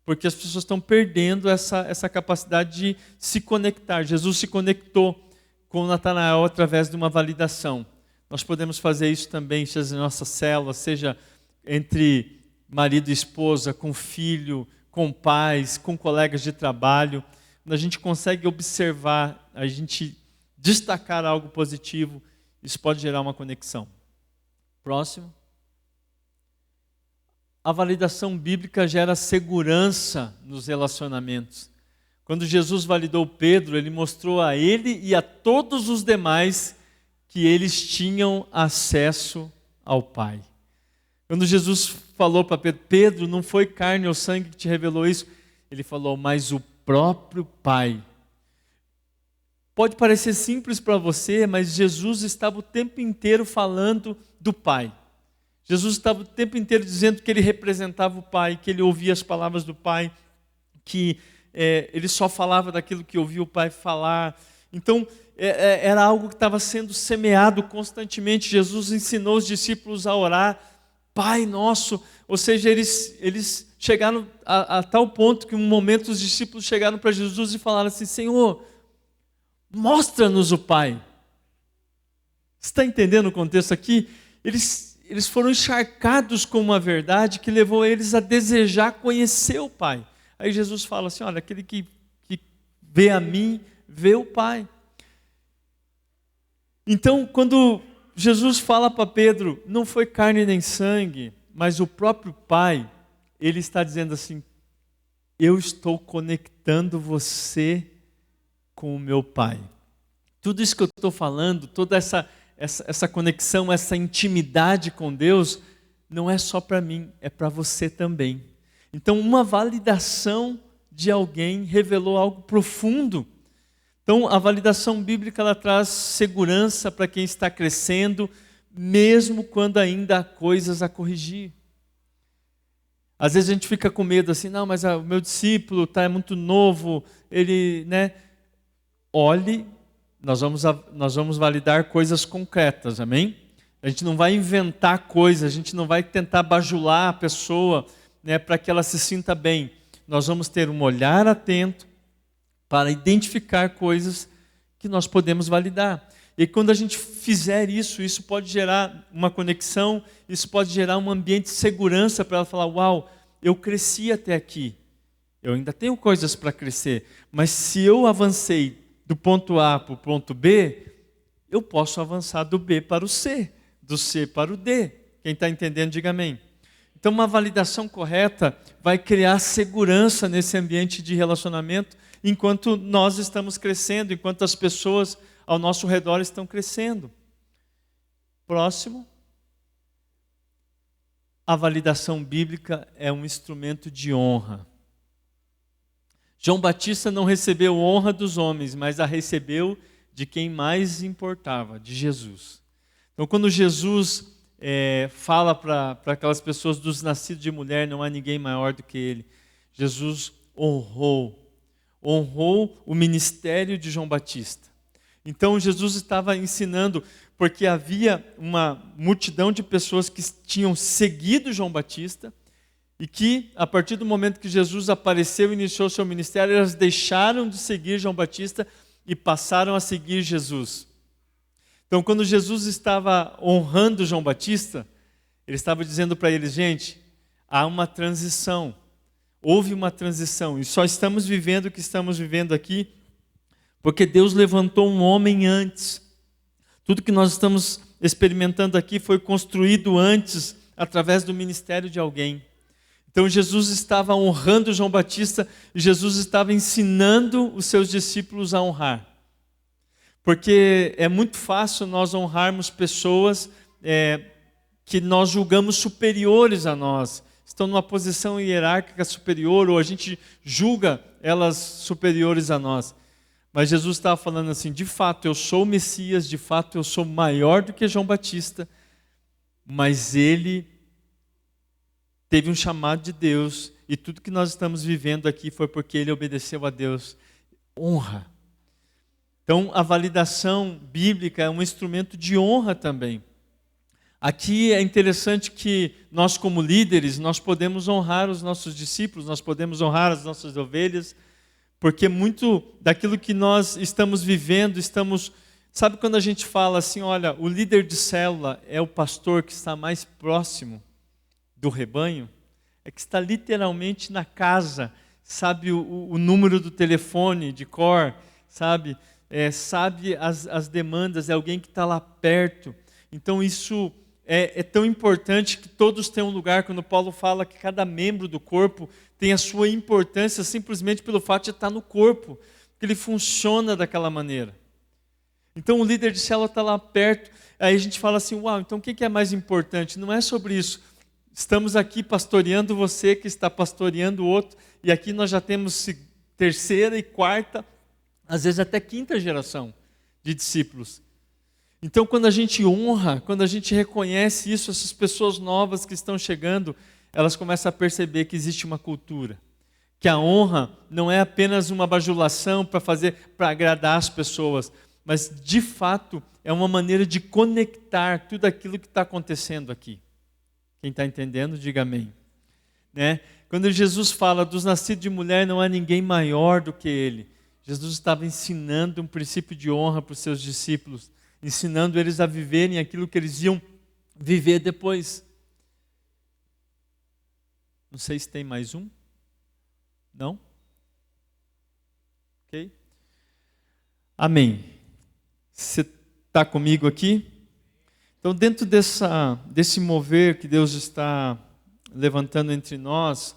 Porque as pessoas estão perdendo essa capacidade de se conectar. Jesus se conectou com Natanael através de uma validação. Nós podemos fazer isso também, seja em nossa célula, seja entre marido e esposa, com filho, com pais, com colegas de trabalho. Quando a gente consegue observar, a gente destacar algo positivo, isso pode gerar uma conexão. Próximo. A validação bíblica gera segurança nos relacionamentos. Quando Jesus validou Pedro, ele mostrou a ele e a todos os demais que eles tinham acesso ao Pai. Quando Jesus falou para Pedro, Pedro, não foi carne ou sangue que te revelou isso, ele falou, mas o próprio Pai. Pode parecer simples para você, mas Jesus estava o tempo inteiro falando do Pai. Jesus estava o tempo inteiro dizendo que ele representava o Pai, que ele ouvia as palavras do Pai, que ele só falava daquilo que ouvia o Pai falar. Então, era algo que estava sendo semeado constantemente. Jesus ensinou os discípulos a orar, Pai Nosso. Ou seja, eles chegaram a tal ponto que um momento os discípulos chegaram para Jesus e falaram assim, Senhor, mostra-nos o Pai. Você está entendendo o contexto aqui? Eles foram encharcados com uma verdade que levou eles a desejar conhecer o Pai. Aí Jesus fala assim, olha, aquele que vê a mim, vê o Pai. Então, quando Jesus fala para Pedro, não foi carne nem sangue, mas o próprio Pai, ele está dizendo assim, eu estou conectando você com o meu Pai. Tudo isso que eu estou falando, toda essa conexão, essa intimidade com Deus, não é só para mim, é para você também. Então, uma validação de alguém revelou algo profundo. Então, a validação bíblica, ela traz segurança para quem está crescendo, mesmo quando ainda há coisas a corrigir. Às vezes a gente fica com medo assim, não, mas o meu discípulo é muito novo, ele, né? Olhe, nós vamos validar coisas concretas, amém? A gente não vai inventar coisas, a gente não vai tentar bajular a pessoa, né, para que ela se sinta bem. Nós vamos ter um olhar atento para identificar coisas que nós podemos validar. E quando a gente fizer isso, isso pode gerar uma conexão, isso pode gerar um ambiente de segurança para ela falar, uau, eu cresci até aqui, eu ainda tenho coisas para crescer, mas se eu avancei do ponto A para o ponto B, eu posso avançar do B para o C, do C para o D. Quem está entendendo, diga amém. Então, uma validação correta vai criar segurança nesse ambiente de relacionamento, enquanto nós estamos crescendo, enquanto as pessoas ao nosso redor estão crescendo. Próximo. A validação bíblica é um instrumento de honra. João Batista não recebeu honra dos homens, mas a recebeu de quem mais importava, de Jesus. Então, quando Jesus fala para aquelas pessoas, dos nascidos de mulher, não há ninguém maior do que ele. Jesus honrou o ministério de João Batista. Então, Jesus estava ensinando, porque havia uma multidão de pessoas que tinham seguido João Batista, e que, a partir do momento que Jesus apareceu e iniciou seu ministério, elas deixaram de seguir João Batista e passaram a seguir Jesus. Então, quando Jesus estava honrando João Batista, ele estava dizendo para eles, gente, há uma transição, houve uma transição, e só estamos vivendo o que estamos vivendo aqui, porque Deus levantou um homem antes. Tudo que nós estamos experimentando aqui foi construído antes, através do ministério de alguém. Então Jesus estava honrando João Batista e Jesus estava ensinando os seus discípulos a honrar. Porque é muito fácil nós honrarmos pessoas que nós julgamos superiores a nós, estão numa posição hierárquica superior, ou a gente julga elas superiores a nós. Mas Jesus estava falando assim, de fato eu sou o Messias, de fato eu sou maior do que João Batista, mas ele teve um chamado de Deus, e tudo que nós estamos vivendo aqui foi porque ele obedeceu a Deus. Honra. Então, a validação bíblica é um instrumento de honra também. Aqui é interessante que nós, como líderes, nós podemos honrar os nossos discípulos, nós podemos honrar as nossas ovelhas, porque muito daquilo que nós estamos vivendo, estamos Sabe quando a gente fala assim, olha, o líder de célula é o pastor que está mais próximo do rebanho? É que está literalmente na casa, sabe o número do telefone de cor, sabe? Sabe as demandas, é alguém que está lá perto. Então isso é tão importante que todos tenham um lugar. Quando Paulo fala que cada membro do corpo tem a sua importância simplesmente pelo fato de estar no corpo, que ele funciona daquela maneira. Então o líder de célula está lá perto, aí a gente fala assim, uau, então o que é mais importante? Não é sobre isso. Estamos aqui pastoreando você, que está pastoreando o outro, e aqui nós já temos terceira e quarta, às vezes até quinta geração de discípulos. Então quando a gente honra, quando a gente reconhece isso, essas pessoas novas que estão chegando, elas começam a perceber que existe uma cultura. Que a honra não é apenas uma bajulação para agradar as pessoas, mas de fato é uma maneira de conectar tudo aquilo que está acontecendo aqui. Quem está entendendo, diga amém. Né? Quando Jesus fala dos nascidos de mulher, não há ninguém maior do que ele. Jesus estava ensinando um princípio de honra para os seus discípulos, ensinando eles a viverem aquilo que eles iam viver depois. Não sei se tem mais um. Não? Ok? Amém. Você está comigo aqui? Então, dentro desse mover que Deus está levantando entre nós,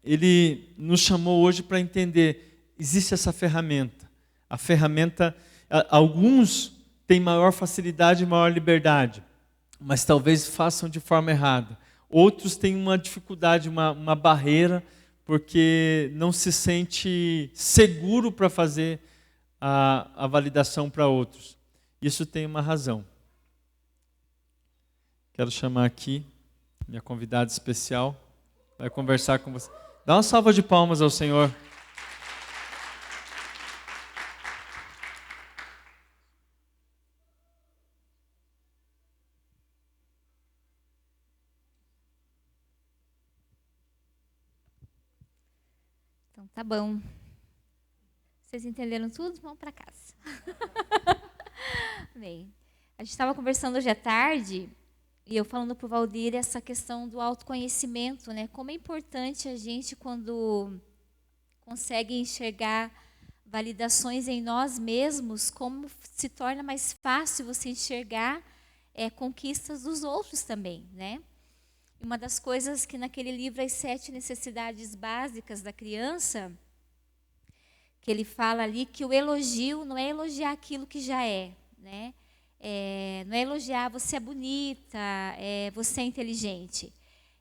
Ele nos chamou hoje para entender, existe essa ferramenta. A ferramenta, alguns têm maior facilidade e maior liberdade, mas talvez façam de forma errada. Outros têm uma dificuldade, uma barreira, porque não se sente seguro para fazer a validação para outros. Isso tem uma razão. Quero chamar aqui minha convidada especial, vai conversar com você. Dá uma salva de palmas ao Senhor. Então tá bom. Vocês entenderam tudo? Vamos para casa. Bem, a gente estava conversando hoje à tarde e eu falando para o Valdir essa questão do autoconhecimento, né? Como é importante a gente, quando consegue enxergar validações em nós mesmos, como se torna mais fácil você enxergar conquistas dos outros também, né? E uma das coisas que naquele livro, As 7 Necessidades Básicas da Criança, que ele fala ali que o elogio não é elogiar aquilo que já é, né? Não é elogiar você é bonita, você é inteligente.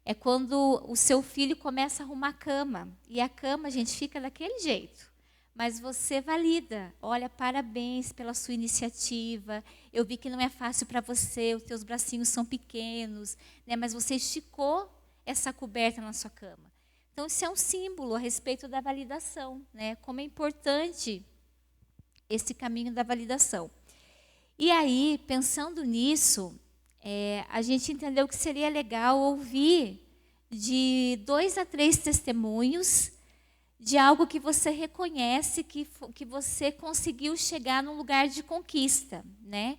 É quando o seu filho começa a arrumar a cama, e a cama, gente, fica daquele jeito. Mas você valida, olha, parabéns pela sua iniciativa, eu vi que não é fácil para você, os teus bracinhos são pequenos, né? Mas você esticou essa coberta na sua cama. Então, isso é um símbolo a respeito da validação, né? Como é importante esse caminho da validação. E aí, pensando nisso, a gente entendeu que seria legal ouvir de 2 a 3 testemunhos de algo que você reconhece que você conseguiu chegar num lugar de conquista, né?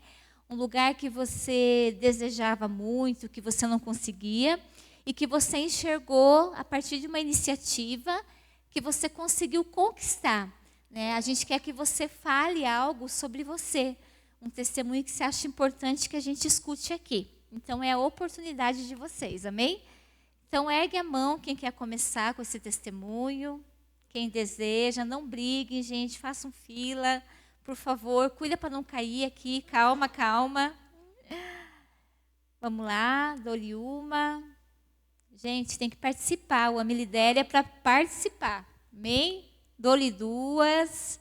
Um lugar que você desejava muito, que você não conseguia, e que você enxergou a partir de uma iniciativa que você conseguiu conquistar, né? A gente quer que você fale algo sobre você, um testemunho que você acha importante que a gente escute aqui. Então, é a oportunidade de vocês, amém? Então, ergue a mão quem quer começar com esse testemunho, quem deseja, não briguem, gente, façam fila, por favor, cuida para não cair aqui, calma, calma. Vamos lá, dou-lhe uma. Gente, tem que participar. O Amilidéria é para participar. Amém? Dou-lhe 2.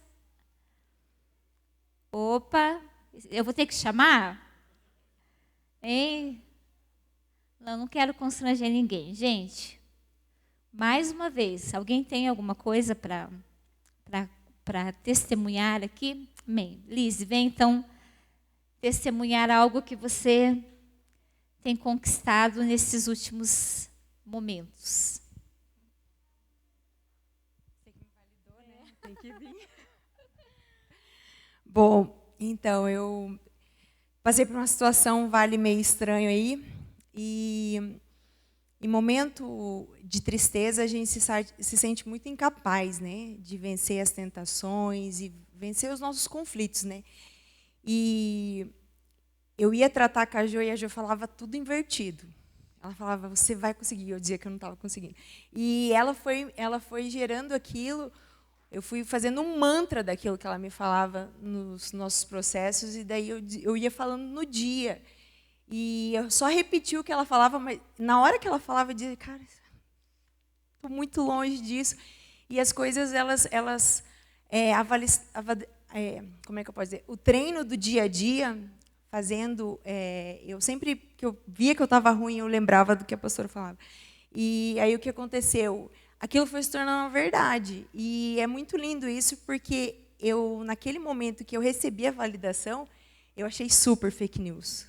Opa. Eu vou ter que chamar? Hein? Não quero constranger ninguém. Gente, mais uma vez, alguém tem alguma coisa para testemunhar aqui? Amém. Liz, vem então testemunhar algo que você tem conquistado nesses últimos momentos. Você que me validou, né? Tem que vir. Bom, Então, eu passei por uma situação, vale meio estranho aí, e em momento de tristeza a gente se sente muito incapaz, né, de vencer as tentações e vencer os nossos conflitos, né? E eu ia tratar com a Jo e a Jo falava tudo invertido. Ela falava, você vai conseguir. Eu dizia que eu não estava conseguindo. E ela foi gerando aquilo. Eu fui fazendo um mantra daquilo que ela me falava nos nossos processos, e daí eu ia falando no dia. E eu só repeti o que ela falava, mas na hora que ela falava, eu dizia, cara, estou muito longe disso. E as coisas, como é que eu posso dizer? O treino do dia a dia, fazendo, eu sempre que eu via que eu estava ruim, eu lembrava do que a pastora falava. E aí o que aconteceu? Aquilo foi se tornando uma verdade. E é muito lindo isso, porque naquele momento que eu recebi a validação, eu achei super fake news.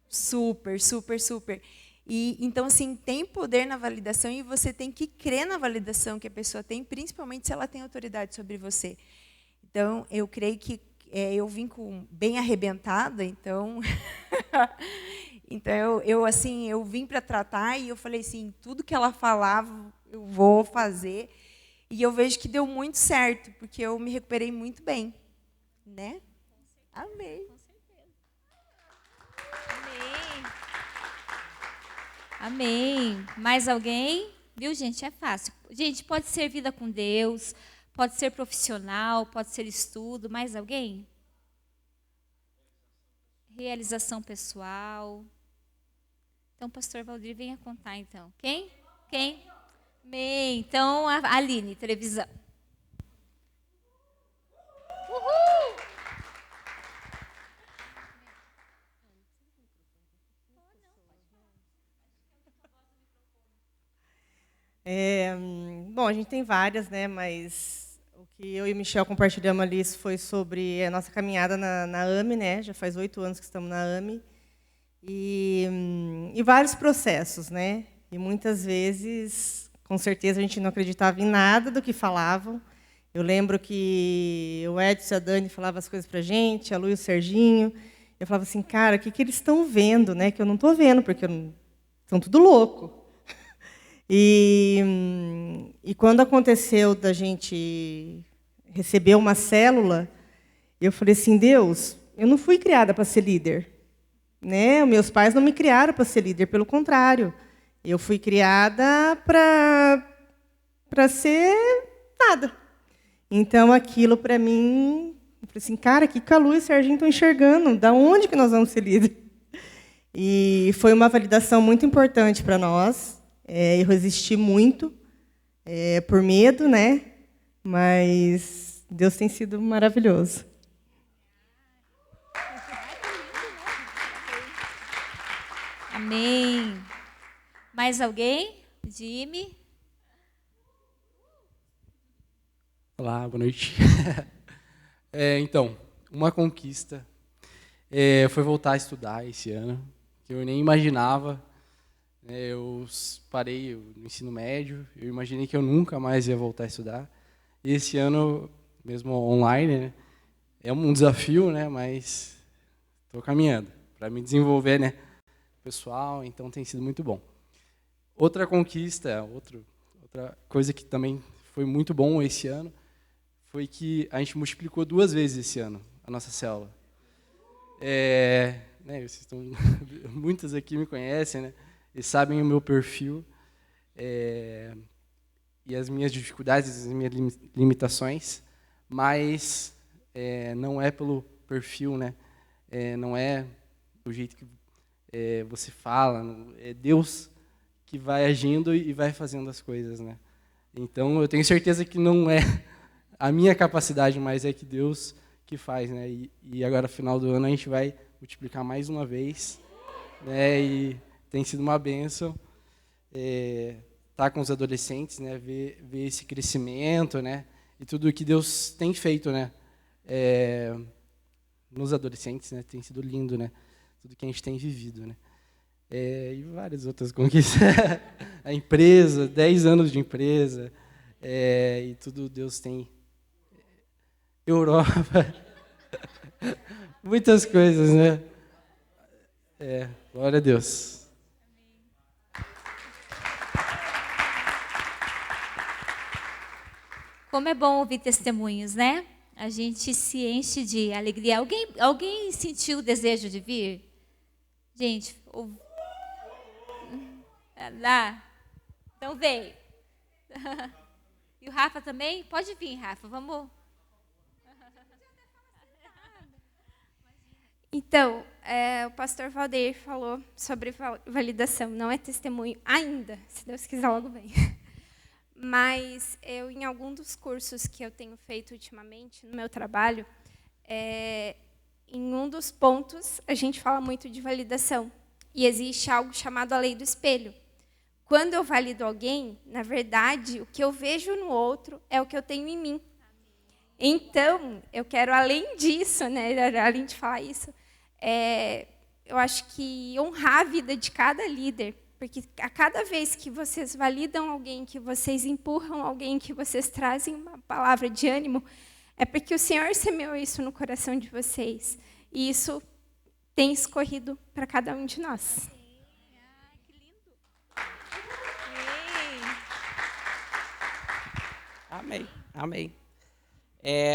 Super, super, super. E então, assim, tem poder na validação e você tem que crer na validação que a pessoa tem, principalmente se ela tem autoridade sobre você. Então, eu creio que eu vim bem arrebentada, então... então, eu vim para tratar e eu falei assim, tudo que ela falava, eu vou fazer. E eu vejo que deu muito certo, porque eu me recuperei muito bem. Né? Amém. Amém. Mais alguém? Viu, gente? É fácil. Gente, pode ser vida com Deus, pode ser profissional, pode ser estudo. Mais alguém? Realização pessoal. Então, pastor Valdir, venha contar, então. Quem? Amém. Então, a Aline, televisão. Uhul! Bom, a gente tem várias, né? Mas o que eu e o Michel compartilhamos ali foi sobre a nossa caminhada na AME, né? Já faz 8 anos que estamos na AME. E vários processos, né? E muitas vezes, com certeza, a gente não acreditava em nada do que falavam. Eu lembro que o Edson e a Dani falavam as coisas para a gente, a Lu e o Serginho. Eu falava assim, cara, o que eles estão vendo, né? Que eu não estou vendo, porque estão tudo louco. E quando aconteceu da gente receber uma célula, eu falei assim, Deus, eu não fui criada para ser líder. Né? Meus pais não me criaram para ser líder, pelo contrário. Eu fui criada para ser nada. Então, aquilo, para mim, eu falei assim, cara, que a Lu e o Serginho estão enxergando? Da onde que nós vamos ser líder? E foi uma validação muito importante para nós. Eu resisti muito, por medo, né? Mas Deus tem sido maravilhoso. Amém. Mais alguém? Jimmy? Olá, boa noite. Então, uma conquista foi voltar a estudar esse ano, que eu nem imaginava. Eu parei no ensino médio, eu imaginei que eu nunca mais ia voltar a estudar. E esse ano, mesmo online, né, é um desafio, né, mas estou caminhando para me desenvolver, né, pessoal, então tem sido muito bom. Outra conquista, outra coisa que também foi muito bom esse ano, foi que a gente multiplicou 2 vezes esse ano a nossa célula. Muitas aqui me conhecem, né? E sabem o meu perfil e as minhas dificuldades, as minhas limitações, mas não é pelo perfil, né? Não é do jeito que você fala, é Deus que vai agindo e vai fazendo as coisas, né? Então, eu tenho certeza que não é a minha capacidade, mas é que Deus que faz, né? E agora, no final do ano, a gente vai multiplicar mais uma vez, né? E tem sido uma bênção estar com os adolescentes, né? Ver esse crescimento, né? E tudo o que Deus tem feito, né? Nos adolescentes, né? Tem sido lindo, né? Tudo que a gente tem vivido, né? E várias outras conquistas. A empresa, 10 anos de empresa, e tudo Deus tem. Europa. Muitas coisas, né? Glória a Deus. Como é bom ouvir testemunhos, né? A gente se enche de alegria. Alguém sentiu o desejo de vir? Gente, lá. Então veio. E o Rafa também? Pode vir, Rafa. Vamos. Então, o pastor Valdeir falou sobre validação. Não é testemunho ainda, se Deus quiser, logo vem. Mas eu, em algum dos cursos que eu tenho feito ultimamente no meu trabalho, em um dos pontos, a gente fala muito de validação. E existe algo chamado a lei do espelho. Quando eu valido alguém, na verdade, o que eu vejo no outro é o que eu tenho em mim. Então, eu quero, além disso, né, além de falar isso, eu acho que honrar a vida de cada líder. Porque a cada vez que vocês validam alguém, que vocês empurram alguém, que vocês trazem uma palavra de ânimo, é porque o Senhor semeou isso no coração de vocês. E isso tem escorrido para cada um de nós. Que lindo. Amém.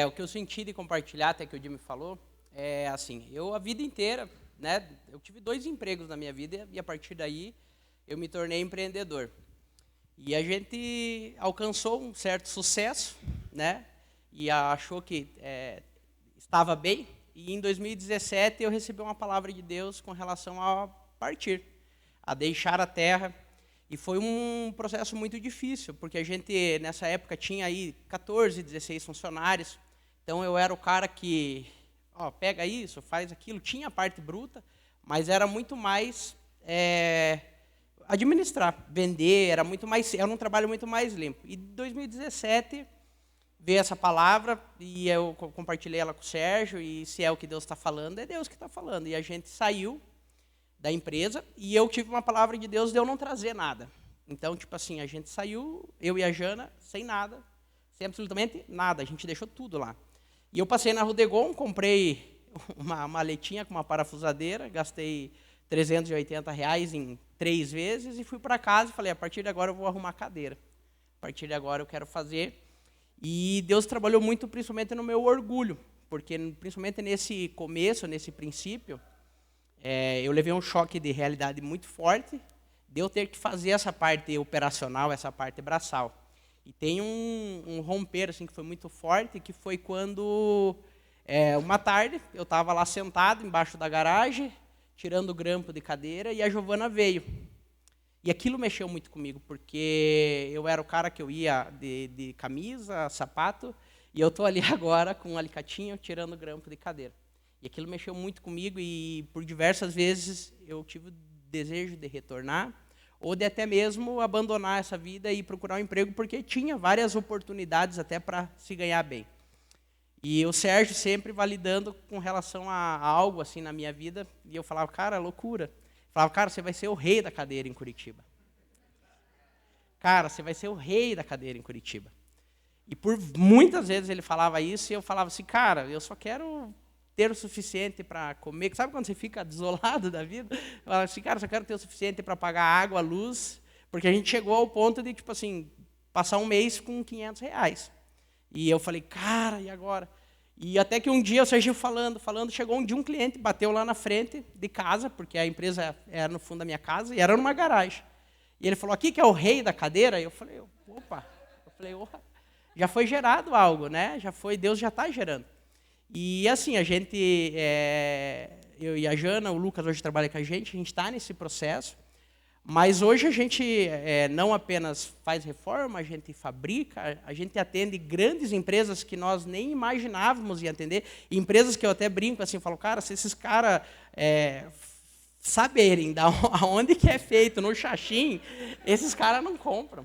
O que eu senti de compartilhar, até que o Jimmy falou, é assim, eu a vida inteira, né, eu tive 2 empregos na minha vida e a partir daí eu me tornei empreendedor. E a gente alcançou um certo sucesso, né, e achou que estava bem. E em 2017 eu recebi uma palavra de Deus com relação a partir, a deixar a terra. E foi um processo muito difícil, porque a gente, nessa época, tinha aí 14, 16 funcionários. Então, eu era o cara que, pega isso, faz aquilo. Tinha a parte bruta, mas era muito mais administrar, vender, era um trabalho muito mais limpo. E em 2017, veio essa palavra, e eu compartilhei ela com o Sérgio, e se é o que Deus está falando, é Deus que está falando. E a gente saiu da empresa, e eu tive uma palavra de Deus de eu não trazer nada. Então, tipo assim, a gente saiu, eu e a Jana, sem nada, sem absolutamente nada, a gente deixou tudo lá. E eu passei na Rudegon, comprei uma maletinha com uma parafusadeira, gastei R$380 em 3 vezes, e fui para casa e falei, a partir de agora eu vou arrumar cadeira. A partir de agora eu quero fazer. E Deus trabalhou muito, principalmente no meu orgulho, porque principalmente nesse começo, nesse princípio, eu levei um choque de realidade muito forte, de eu ter que fazer essa parte operacional, essa parte braçal. E tem um romper assim, que foi muito forte, que foi quando, uma tarde, eu estava lá sentado embaixo da garagem, tirando o grampo de cadeira, e a Giovana veio. E aquilo mexeu muito comigo, porque eu era o cara que eu ia de camisa, sapato, e eu estou ali agora com um alicatinho tirando o grampo de cadeira. E aquilo mexeu muito comigo e por diversas vezes eu tive o desejo de retornar ou de até mesmo abandonar essa vida e procurar um emprego, porque tinha várias oportunidades até para se ganhar bem. E o Sérgio sempre validando com relação a algo assim na minha vida, e eu falava, cara, loucura. Eu falava, cara, você vai ser o rei da cadeira em Curitiba. Cara, você vai ser o rei da cadeira em Curitiba. E por muitas vezes ele falava isso e eu falava assim, cara, eu só quero ter o suficiente para comer. Sabe quando você fica desolado da vida? Eu falava assim, cara, só quero ter o suficiente para pagar água, luz, porque a gente chegou ao ponto de, tipo assim, passar um mês com R$500. E eu falei, cara, e agora? E até que um dia o Sérgio falando, chegou um dia um cliente, bateu lá na frente de casa, porque a empresa era no fundo da minha casa, e era numa garagem. E ele falou, aqui que é o rei da cadeira? E eu falei, opa. Já foi gerado algo, né? Deus já está gerando. E assim, a gente, eu e a Jana, o Lucas hoje trabalha com a gente está nesse processo, mas hoje a gente não apenas faz reforma, a gente fabrica, a gente atende grandes empresas que nós nem imaginávamos em atender, empresas que eu até brinco assim, falo, cara, se esses caras saberem aonde que é feito, no Xaxim, esses caras não compram.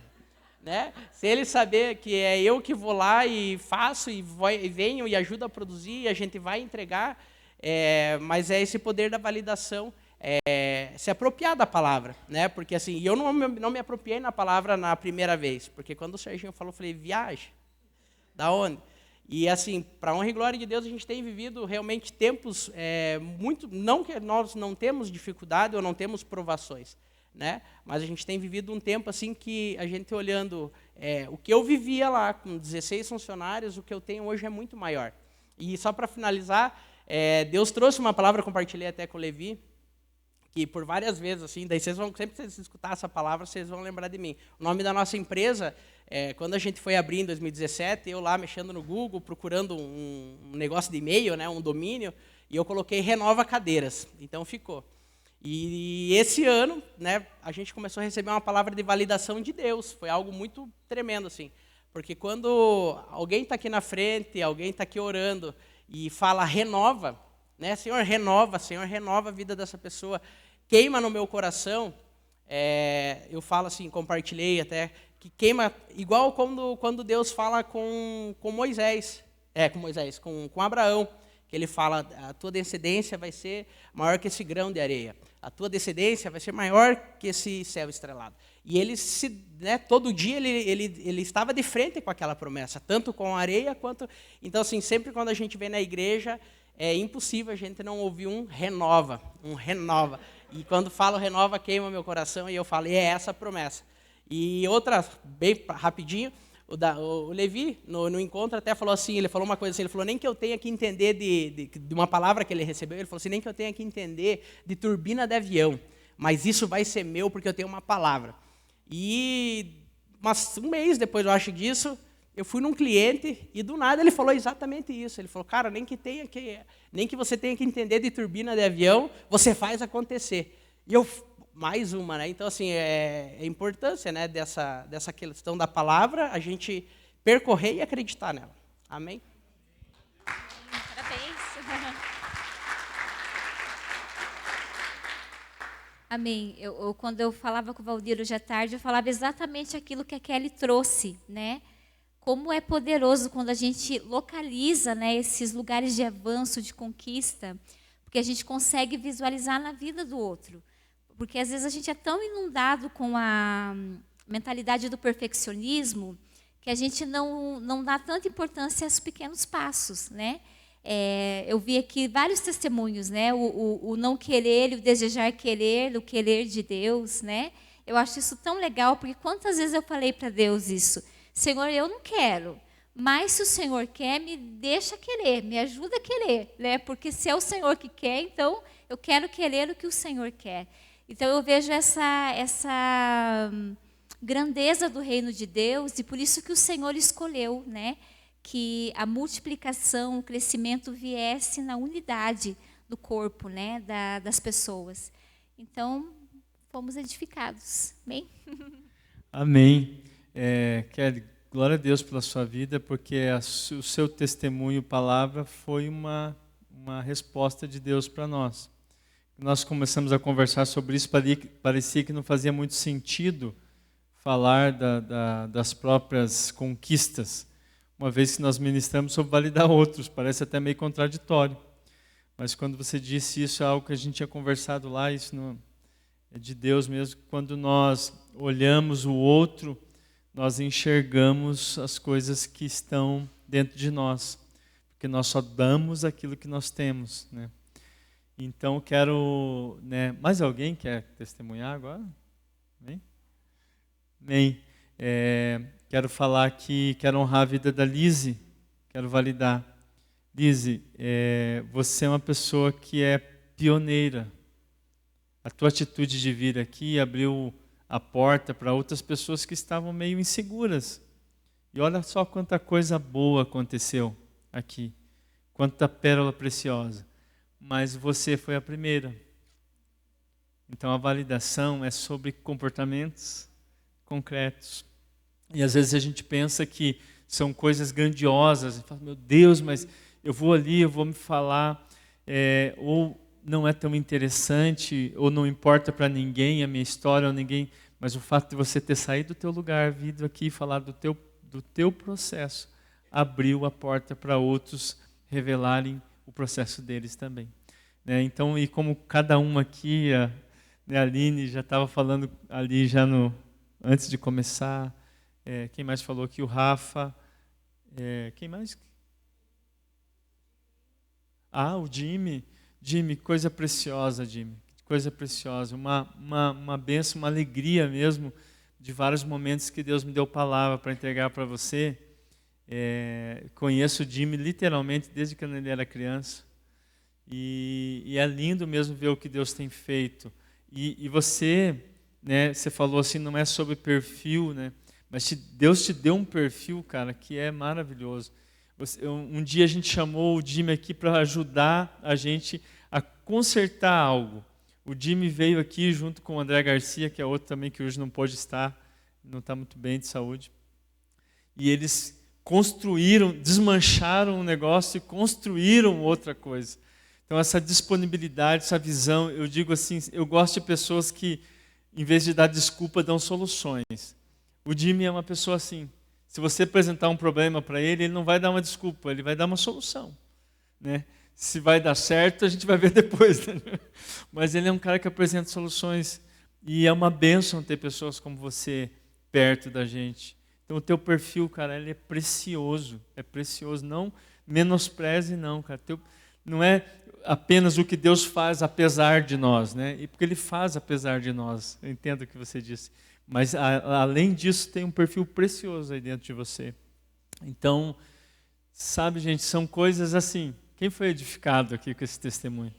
Né? Se ele saber que é eu que vou lá e faço e venho e ajudo a produzir, a gente vai entregar, mas é esse poder da validação, se apropriar da palavra, né? Porque assim, eu não me apropriei na palavra na primeira vez, porque quando o Serginho falou, eu falei, viagem, da onde? E assim, para honra e glória de Deus, a gente tem vivido realmente tempos muito, não que nós não temos dificuldade ou não temos provações, né? Mas a gente tem vivido um tempo assim que a gente olhando o que eu vivia lá com 16 funcionários, o que eu tenho hoje é muito maior. E só para finalizar, Deus trouxe uma palavra, compartilhei até com o Levi, que por várias vezes, assim, daí vocês vão, sempre que vocês escutar essa palavra, vocês vão lembrar de mim. O nome da nossa empresa, quando a gente foi abrir em 2017, eu lá mexendo no Google, procurando um negócio de e-mail, né, um domínio, e eu coloquei Renova Cadeiras. Então ficou. E esse ano, né, a gente começou a receber uma palavra de validação de Deus. Foi algo muito tremendo, assim. Porque quando alguém está aqui na frente, alguém está aqui orando e fala renova, né, Senhor, renova a vida dessa pessoa, queima no meu coração, eu falo assim, compartilhei até, que queima, igual quando Deus fala com Moisés, com Abraão, que ele fala, a tua descendência vai ser maior que esse grão de areia, a tua descendência vai ser maior que esse céu estrelado. E ele, todo dia, ele estava de frente com aquela promessa, tanto com a areia quanto... Então, assim, sempre quando a gente vem na igreja, é impossível a gente não ouvir um renova. E quando falo renova, queima meu coração, e eu falo, é essa a promessa. E outra, bem rapidinho, o Levi, no encontro, até falou assim, ele falou uma coisa assim, ele falou, nem que eu tenha que entender de uma palavra que ele recebeu, ele falou assim, nem que eu tenha que entender de turbina de avião, mas isso vai ser meu porque eu tenho uma palavra. E um mês depois, eu acho disso, eu fui num cliente e do nada ele falou exatamente isso. Ele falou, cara, nem que você tenha que entender de turbina de avião, você faz acontecer. E eu, mais uma, né? Então, assim, a importância, né, dessa questão da palavra, a gente percorrer e acreditar nela. Amém? Parabéns. Amém. Quando eu falava com o Valdir hoje à tarde, eu falava exatamente aquilo que a Kelly trouxe, né? Como é poderoso quando a gente localiza, né, esses lugares de avanço, de conquista, porque a gente consegue visualizar na vida do outro. Porque às vezes a gente é tão inundado com a mentalidade do perfeccionismo que a gente não dá tanta importância aos pequenos passos, né? Eu vi aqui vários testemunhos, né? O não querer, o desejar querer, o querer de Deus, né? Eu acho isso tão legal, porque quantas vezes eu falei para Deus isso? Senhor, eu não quero, mas se o Senhor quer, me deixa querer, me ajuda a querer, né? Porque se é o Senhor que quer, então eu quero querer o que o Senhor quer. Então eu vejo essa grandeza do reino de Deus, e por isso que o Senhor escolheu, né, que a multiplicação, o crescimento viesse na unidade do corpo, né, das pessoas. Então, fomos edificados. Amém? Amém. Kelly, glória a Deus pela sua vida, porque o seu testemunho, palavra, foi uma resposta de Deus para nós. Nós começamos a conversar sobre isso, parecia que não fazia muito sentido falar das próprias conquistas, uma vez que nós ministramos sobre validar outros, parece até meio contraditório. Mas quando você disse isso, é algo que a gente tinha conversado lá, isso não é de Deus mesmo. Quando nós olhamos o outro, nós enxergamos as coisas que estão dentro de nós, porque nós só damos aquilo que nós temos, né? Então, quero... né, mais alguém quer testemunhar agora? Amém? Amém. Quero falar aqui, quero honrar a vida da Lise, quero validar. Lise, você é uma pessoa que é pioneira. A tua atitude de vir aqui abriu a porta para outras pessoas que estavam meio inseguras. E olha só quanta coisa boa aconteceu aqui, quanta pérola preciosa. Mas você foi a primeira. Então a validação é sobre comportamentos concretos. E às vezes a gente pensa que são coisas grandiosas, e fala, meu Deus, mas eu vou ali, eu vou me falar, ou não é tão interessante, ou não importa para ninguém a minha história, ou ninguém, mas o fato de você ter saído do teu lugar, vindo aqui e falar do teu processo, abriu a porta para outros revelarem o processo deles também. Né? Então, e como cada um aqui, a Aline já estava falando ali já antes de começar, quem mais falou aqui? O Rafa, quem mais? o Jimmy. Jimmy, coisa preciosa, Jimmy. Coisa preciosa. Uma bênção, uma alegria mesmo, de vários momentos que Deus me deu palavra para entregar para você. Conheço o Jimmy literalmente desde quando ele era criança. E é lindo mesmo ver o que Deus tem feito. E você, né, você falou assim, não é sobre perfil, né? Mas Deus te deu um perfil, cara, que é maravilhoso. Um dia a gente chamou o Jimmy aqui para ajudar a gente a consertar algo. O Jimmy veio aqui junto com o André Garcia, que é outro também que hoje não pôde estar, não está muito bem de saúde. E eles construíram, desmancharam um negócio e construíram outra coisa. Então essa disponibilidade, essa visão, eu digo assim, eu gosto de pessoas que, em vez de dar desculpa, dão soluções. O Jimmy é uma pessoa assim. Se você apresentar um problema para ele, ele não vai dar uma desculpa, ele vai dar uma solução, né? Se vai dar certo, a gente vai ver depois, né? Mas ele é um cara que apresenta soluções e é uma bênção ter pessoas como você perto da gente. Então o teu perfil, cara, ele é precioso, não menospreze não, cara. Não é apenas o que Deus faz apesar de nós, né? E porque Ele faz apesar de nós, eu entendo o que você disse. Mas, além disso, tem um perfil precioso aí dentro de você. Então, sabe, gente, são coisas assim. Quem foi edificado aqui com esse testemunho?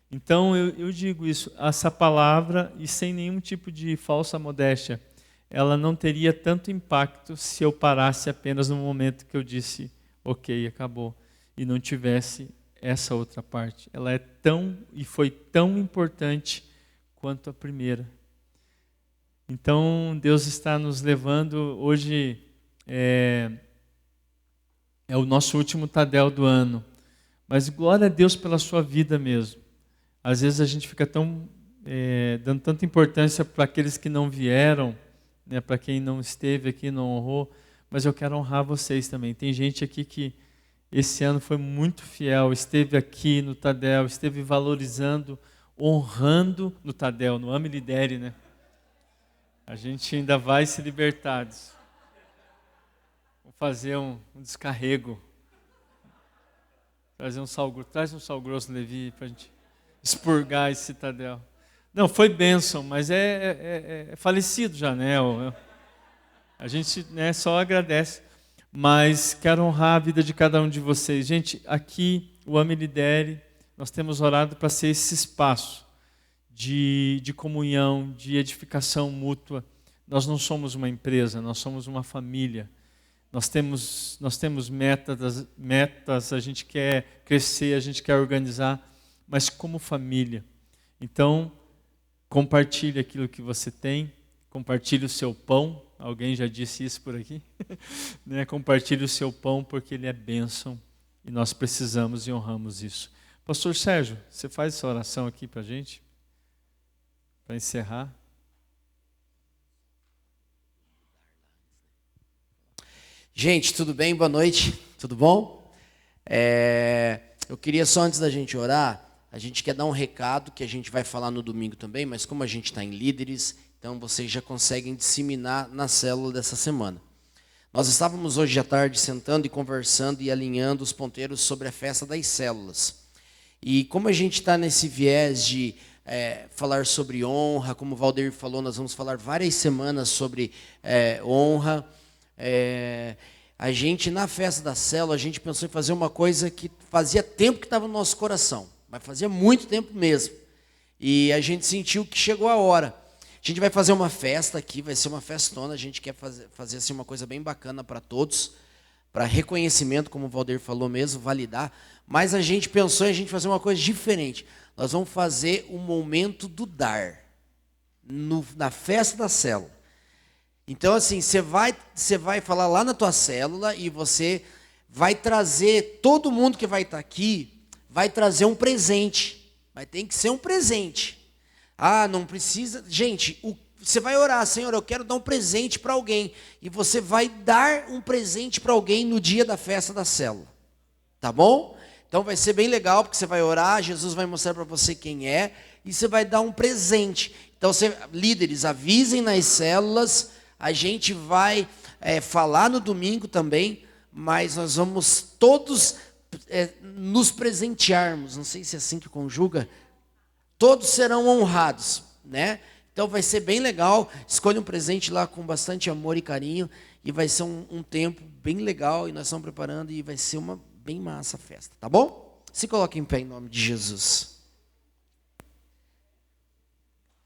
Então, eu digo isso, essa palavra, e sem nenhum tipo de falsa modéstia, ela não teria tanto impacto se eu parasse apenas no momento que eu disse, ok, acabou, e não tivesse essa outra parte. Ela é tão, e foi tão importante quanto a primeira. Então, Deus está nos levando, hoje é o nosso último Tadel do ano, mas glória a Deus pela sua vida mesmo. Às vezes a gente fica dando tanta importância para aqueles que não vieram, né, para quem não esteve aqui, não honrou, mas eu quero honrar vocês também. Tem gente aqui que esse ano foi muito fiel, esteve aqui no Tadel, esteve valorizando, honrando no Tadel, no Ame Lidere, né? A gente ainda vai se libertar disso. Vou fazer um descarrego. Trazer um sal grosso. Traz um sal grosso, Levi, para a gente expurgar esse Tadel. Não, foi bênção, mas é falecido já, né? A gente, né, só agradece. Mas quero honrar a vida de cada um de vocês. Gente, aqui, o Ame Lidere, nós temos orado para ser esse espaço de comunhão, de edificação mútua. Nós não somos uma empresa, nós somos uma família. Nós temos metas, a gente quer crescer, a gente quer organizar, mas como família. Então, compartilhe aquilo que você tem, compartilhe o seu pão. Alguém já disse isso por aqui? Né? Compartilhe o seu pão, porque ele é bênção e nós precisamos e honramos isso. Pastor Sérgio, você faz essa oração aqui para a gente? Para encerrar. Gente, tudo bem? Boa noite. Tudo bom? Eu queria só, antes da gente orar, a gente quer dar um recado que a gente vai falar no domingo também, mas como a gente está em líderes, então vocês já conseguem disseminar na célula dessa semana. Nós estávamos hoje à tarde sentando e conversando e alinhando os ponteiros sobre a festa das células. E como a gente está nesse viés de falar sobre honra, como o Valdir falou, nós vamos falar várias semanas sobre honra. A gente, na festa da célula, a gente pensou em fazer uma coisa que fazia tempo que estava no nosso coração, mas fazia muito tempo mesmo. E a gente sentiu que chegou a hora. A gente vai fazer uma festa aqui, vai ser uma festona, a gente quer fazer assim, uma coisa bem bacana para todos, para reconhecimento, como o Valdir falou mesmo, validar. Mas a gente pensou em a gente fazer uma coisa diferente. Nós vamos fazer um momento do dar, na festa da célula. Então, assim, você vai falar lá na tua célula e você vai trazer, todo mundo que vai estar aqui, vai trazer um presente. Mas tem que ser um presente. Ah, não precisa... Gente, você vai orar, Senhor, eu quero dar um presente para alguém. E você vai dar um presente para alguém no dia da festa da célula. Tá bom? Então vai ser bem legal, porque você vai orar, Jesus vai mostrar para você quem é, e você vai dar um presente. Então, líderes, avisem nas células, a gente vai falar no domingo também, mas nós vamos todos nos presentearmos, não sei se é assim que conjuga, todos serão honrados, né? Então vai ser bem legal, escolha um presente lá com bastante amor e carinho, e vai ser um tempo bem legal, e nós estamos preparando, e vai ser uma bem massa a festa, tá bom? Se coloque em pé em nome de Jesus.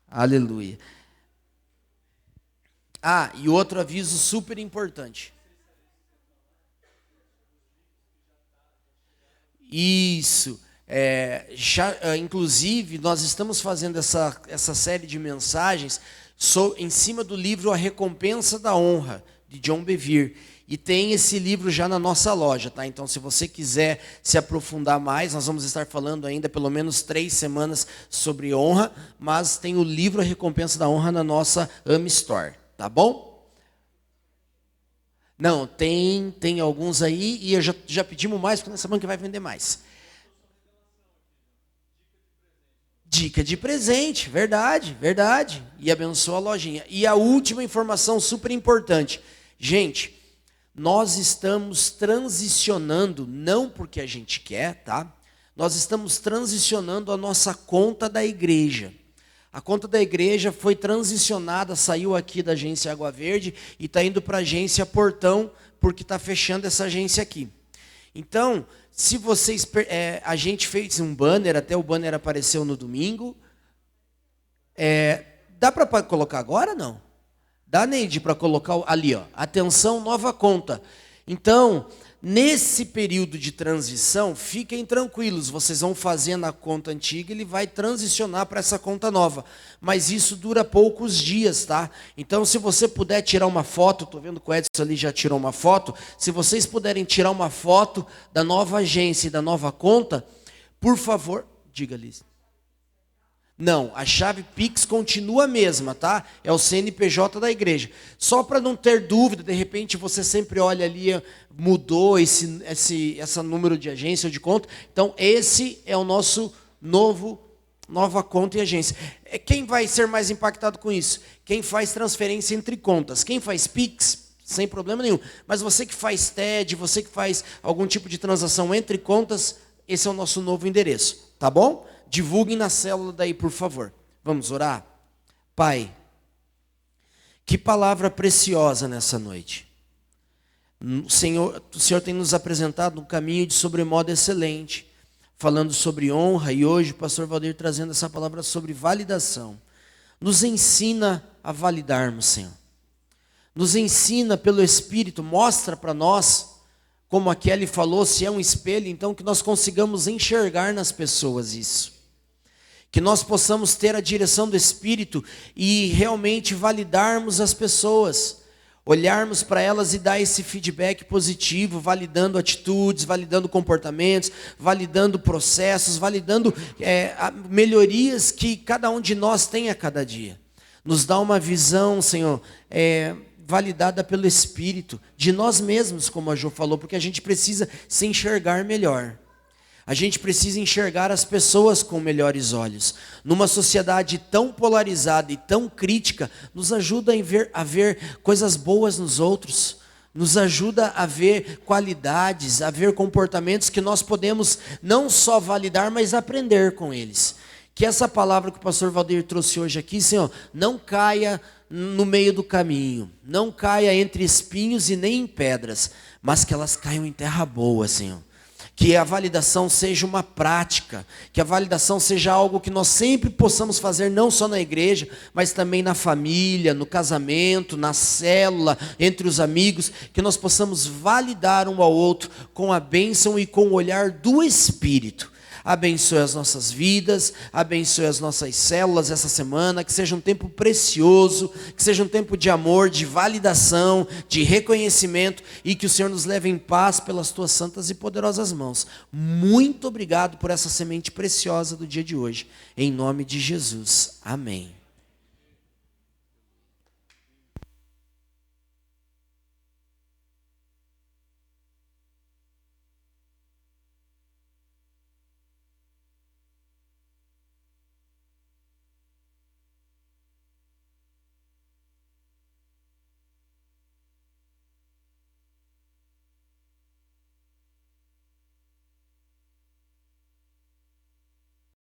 Aleluia. Ah, e outro aviso super importante. Isso. Inclusive, nós estamos fazendo essa série de mensagens em cima do livro A Recompensa da Honra, de John Bevere. E tem esse livro já na nossa loja, tá? Então, se você quiser se aprofundar mais, nós vamos estar falando ainda pelo menos 3 semanas sobre honra, mas tem o livro A Recompensa da Honra na nossa AME Store, tá bom? Não, tem alguns aí, e eu já pedimos mais, porque nós sabemos que vai vender mais. Dica de presente, verdade. E abençoa a lojinha. E a última informação super importante. Gente, nós estamos transicionando, não porque a gente quer, tá? Nós estamos transicionando a nossa conta da igreja. A conta da igreja foi transicionada, saiu aqui da agência Água Verde e está indo para a agência Portão, porque está fechando essa agência aqui. Então, se vocês... a gente fez um banner, até o banner apareceu no domingo. Dá para colocar agora, não? Dá, Neide, para colocar ali, ó. Atenção, nova conta. Então, nesse período de transição, fiquem tranquilos. Vocês vão fazer na conta antiga, ele vai transicionar para essa conta nova. Mas isso dura poucos dias, tá? Então, se você puder tirar uma foto, estou vendo que o Edson ali já tirou uma foto. Se vocês puderem tirar uma foto da nova agência e da nova conta, por favor, diga, Liz. Não, a chave Pix continua a mesma, tá? É o CNPJ da igreja. Só para não ter dúvida, de repente você sempre olha ali, mudou esse número de agência ou de conta. Então, esse é o nosso nova conta e agência. Quem vai ser mais impactado com isso? Quem faz transferência entre contas. Quem faz Pix, sem problema nenhum. Mas você que faz TED, você que faz algum tipo de transação entre contas, esse é o nosso novo endereço, tá bom? Divulguem na célula daí, por favor. Vamos orar? Pai, que palavra preciosa nessa noite. O Senhor tem nos apresentado um caminho de sobremodo excelente, falando sobre honra, e hoje o pastor Valdir trazendo essa palavra sobre validação. Nos ensina a validarmos, Senhor. Nos ensina pelo Espírito, mostra para nós, como a Kelly falou, se é um espelho, então que nós consigamos enxergar nas pessoas isso. Que nós possamos ter a direção do Espírito e realmente validarmos as pessoas. Olharmos para elas e dar esse feedback positivo, validando atitudes, validando comportamentos, validando processos, validando melhorias que cada um de nós tem a cada dia. Nos dá uma visão, Senhor, validada pelo Espírito, de nós mesmos, como a Jo falou, porque a gente precisa se enxergar melhor. A gente precisa enxergar as pessoas com melhores olhos. Numa sociedade tão polarizada e tão crítica, nos ajuda a ver coisas boas nos outros. Nos ajuda a ver qualidades, a ver comportamentos que nós podemos não só validar, mas aprender com eles. Que essa palavra que o pastor Valdir trouxe hoje aqui, Senhor, não caia no meio do caminho. Não caia entre espinhos e nem em pedras, mas que elas caiam em terra boa, Senhor. Que a validação seja uma prática, que a validação seja algo que nós sempre possamos fazer, não só na igreja, mas também na família, no casamento, na célula, entre os amigos, que nós possamos validar um ao outro com a bênção e com o olhar do Espírito. Abençoe as nossas vidas, abençoe as nossas células essa semana, que seja um tempo precioso, que seja um tempo de amor, de validação, de reconhecimento, e que o Senhor nos leve em paz pelas tuas santas e poderosas mãos. Muito obrigado por essa semente preciosa do dia de hoje, em nome de Jesus. Amém.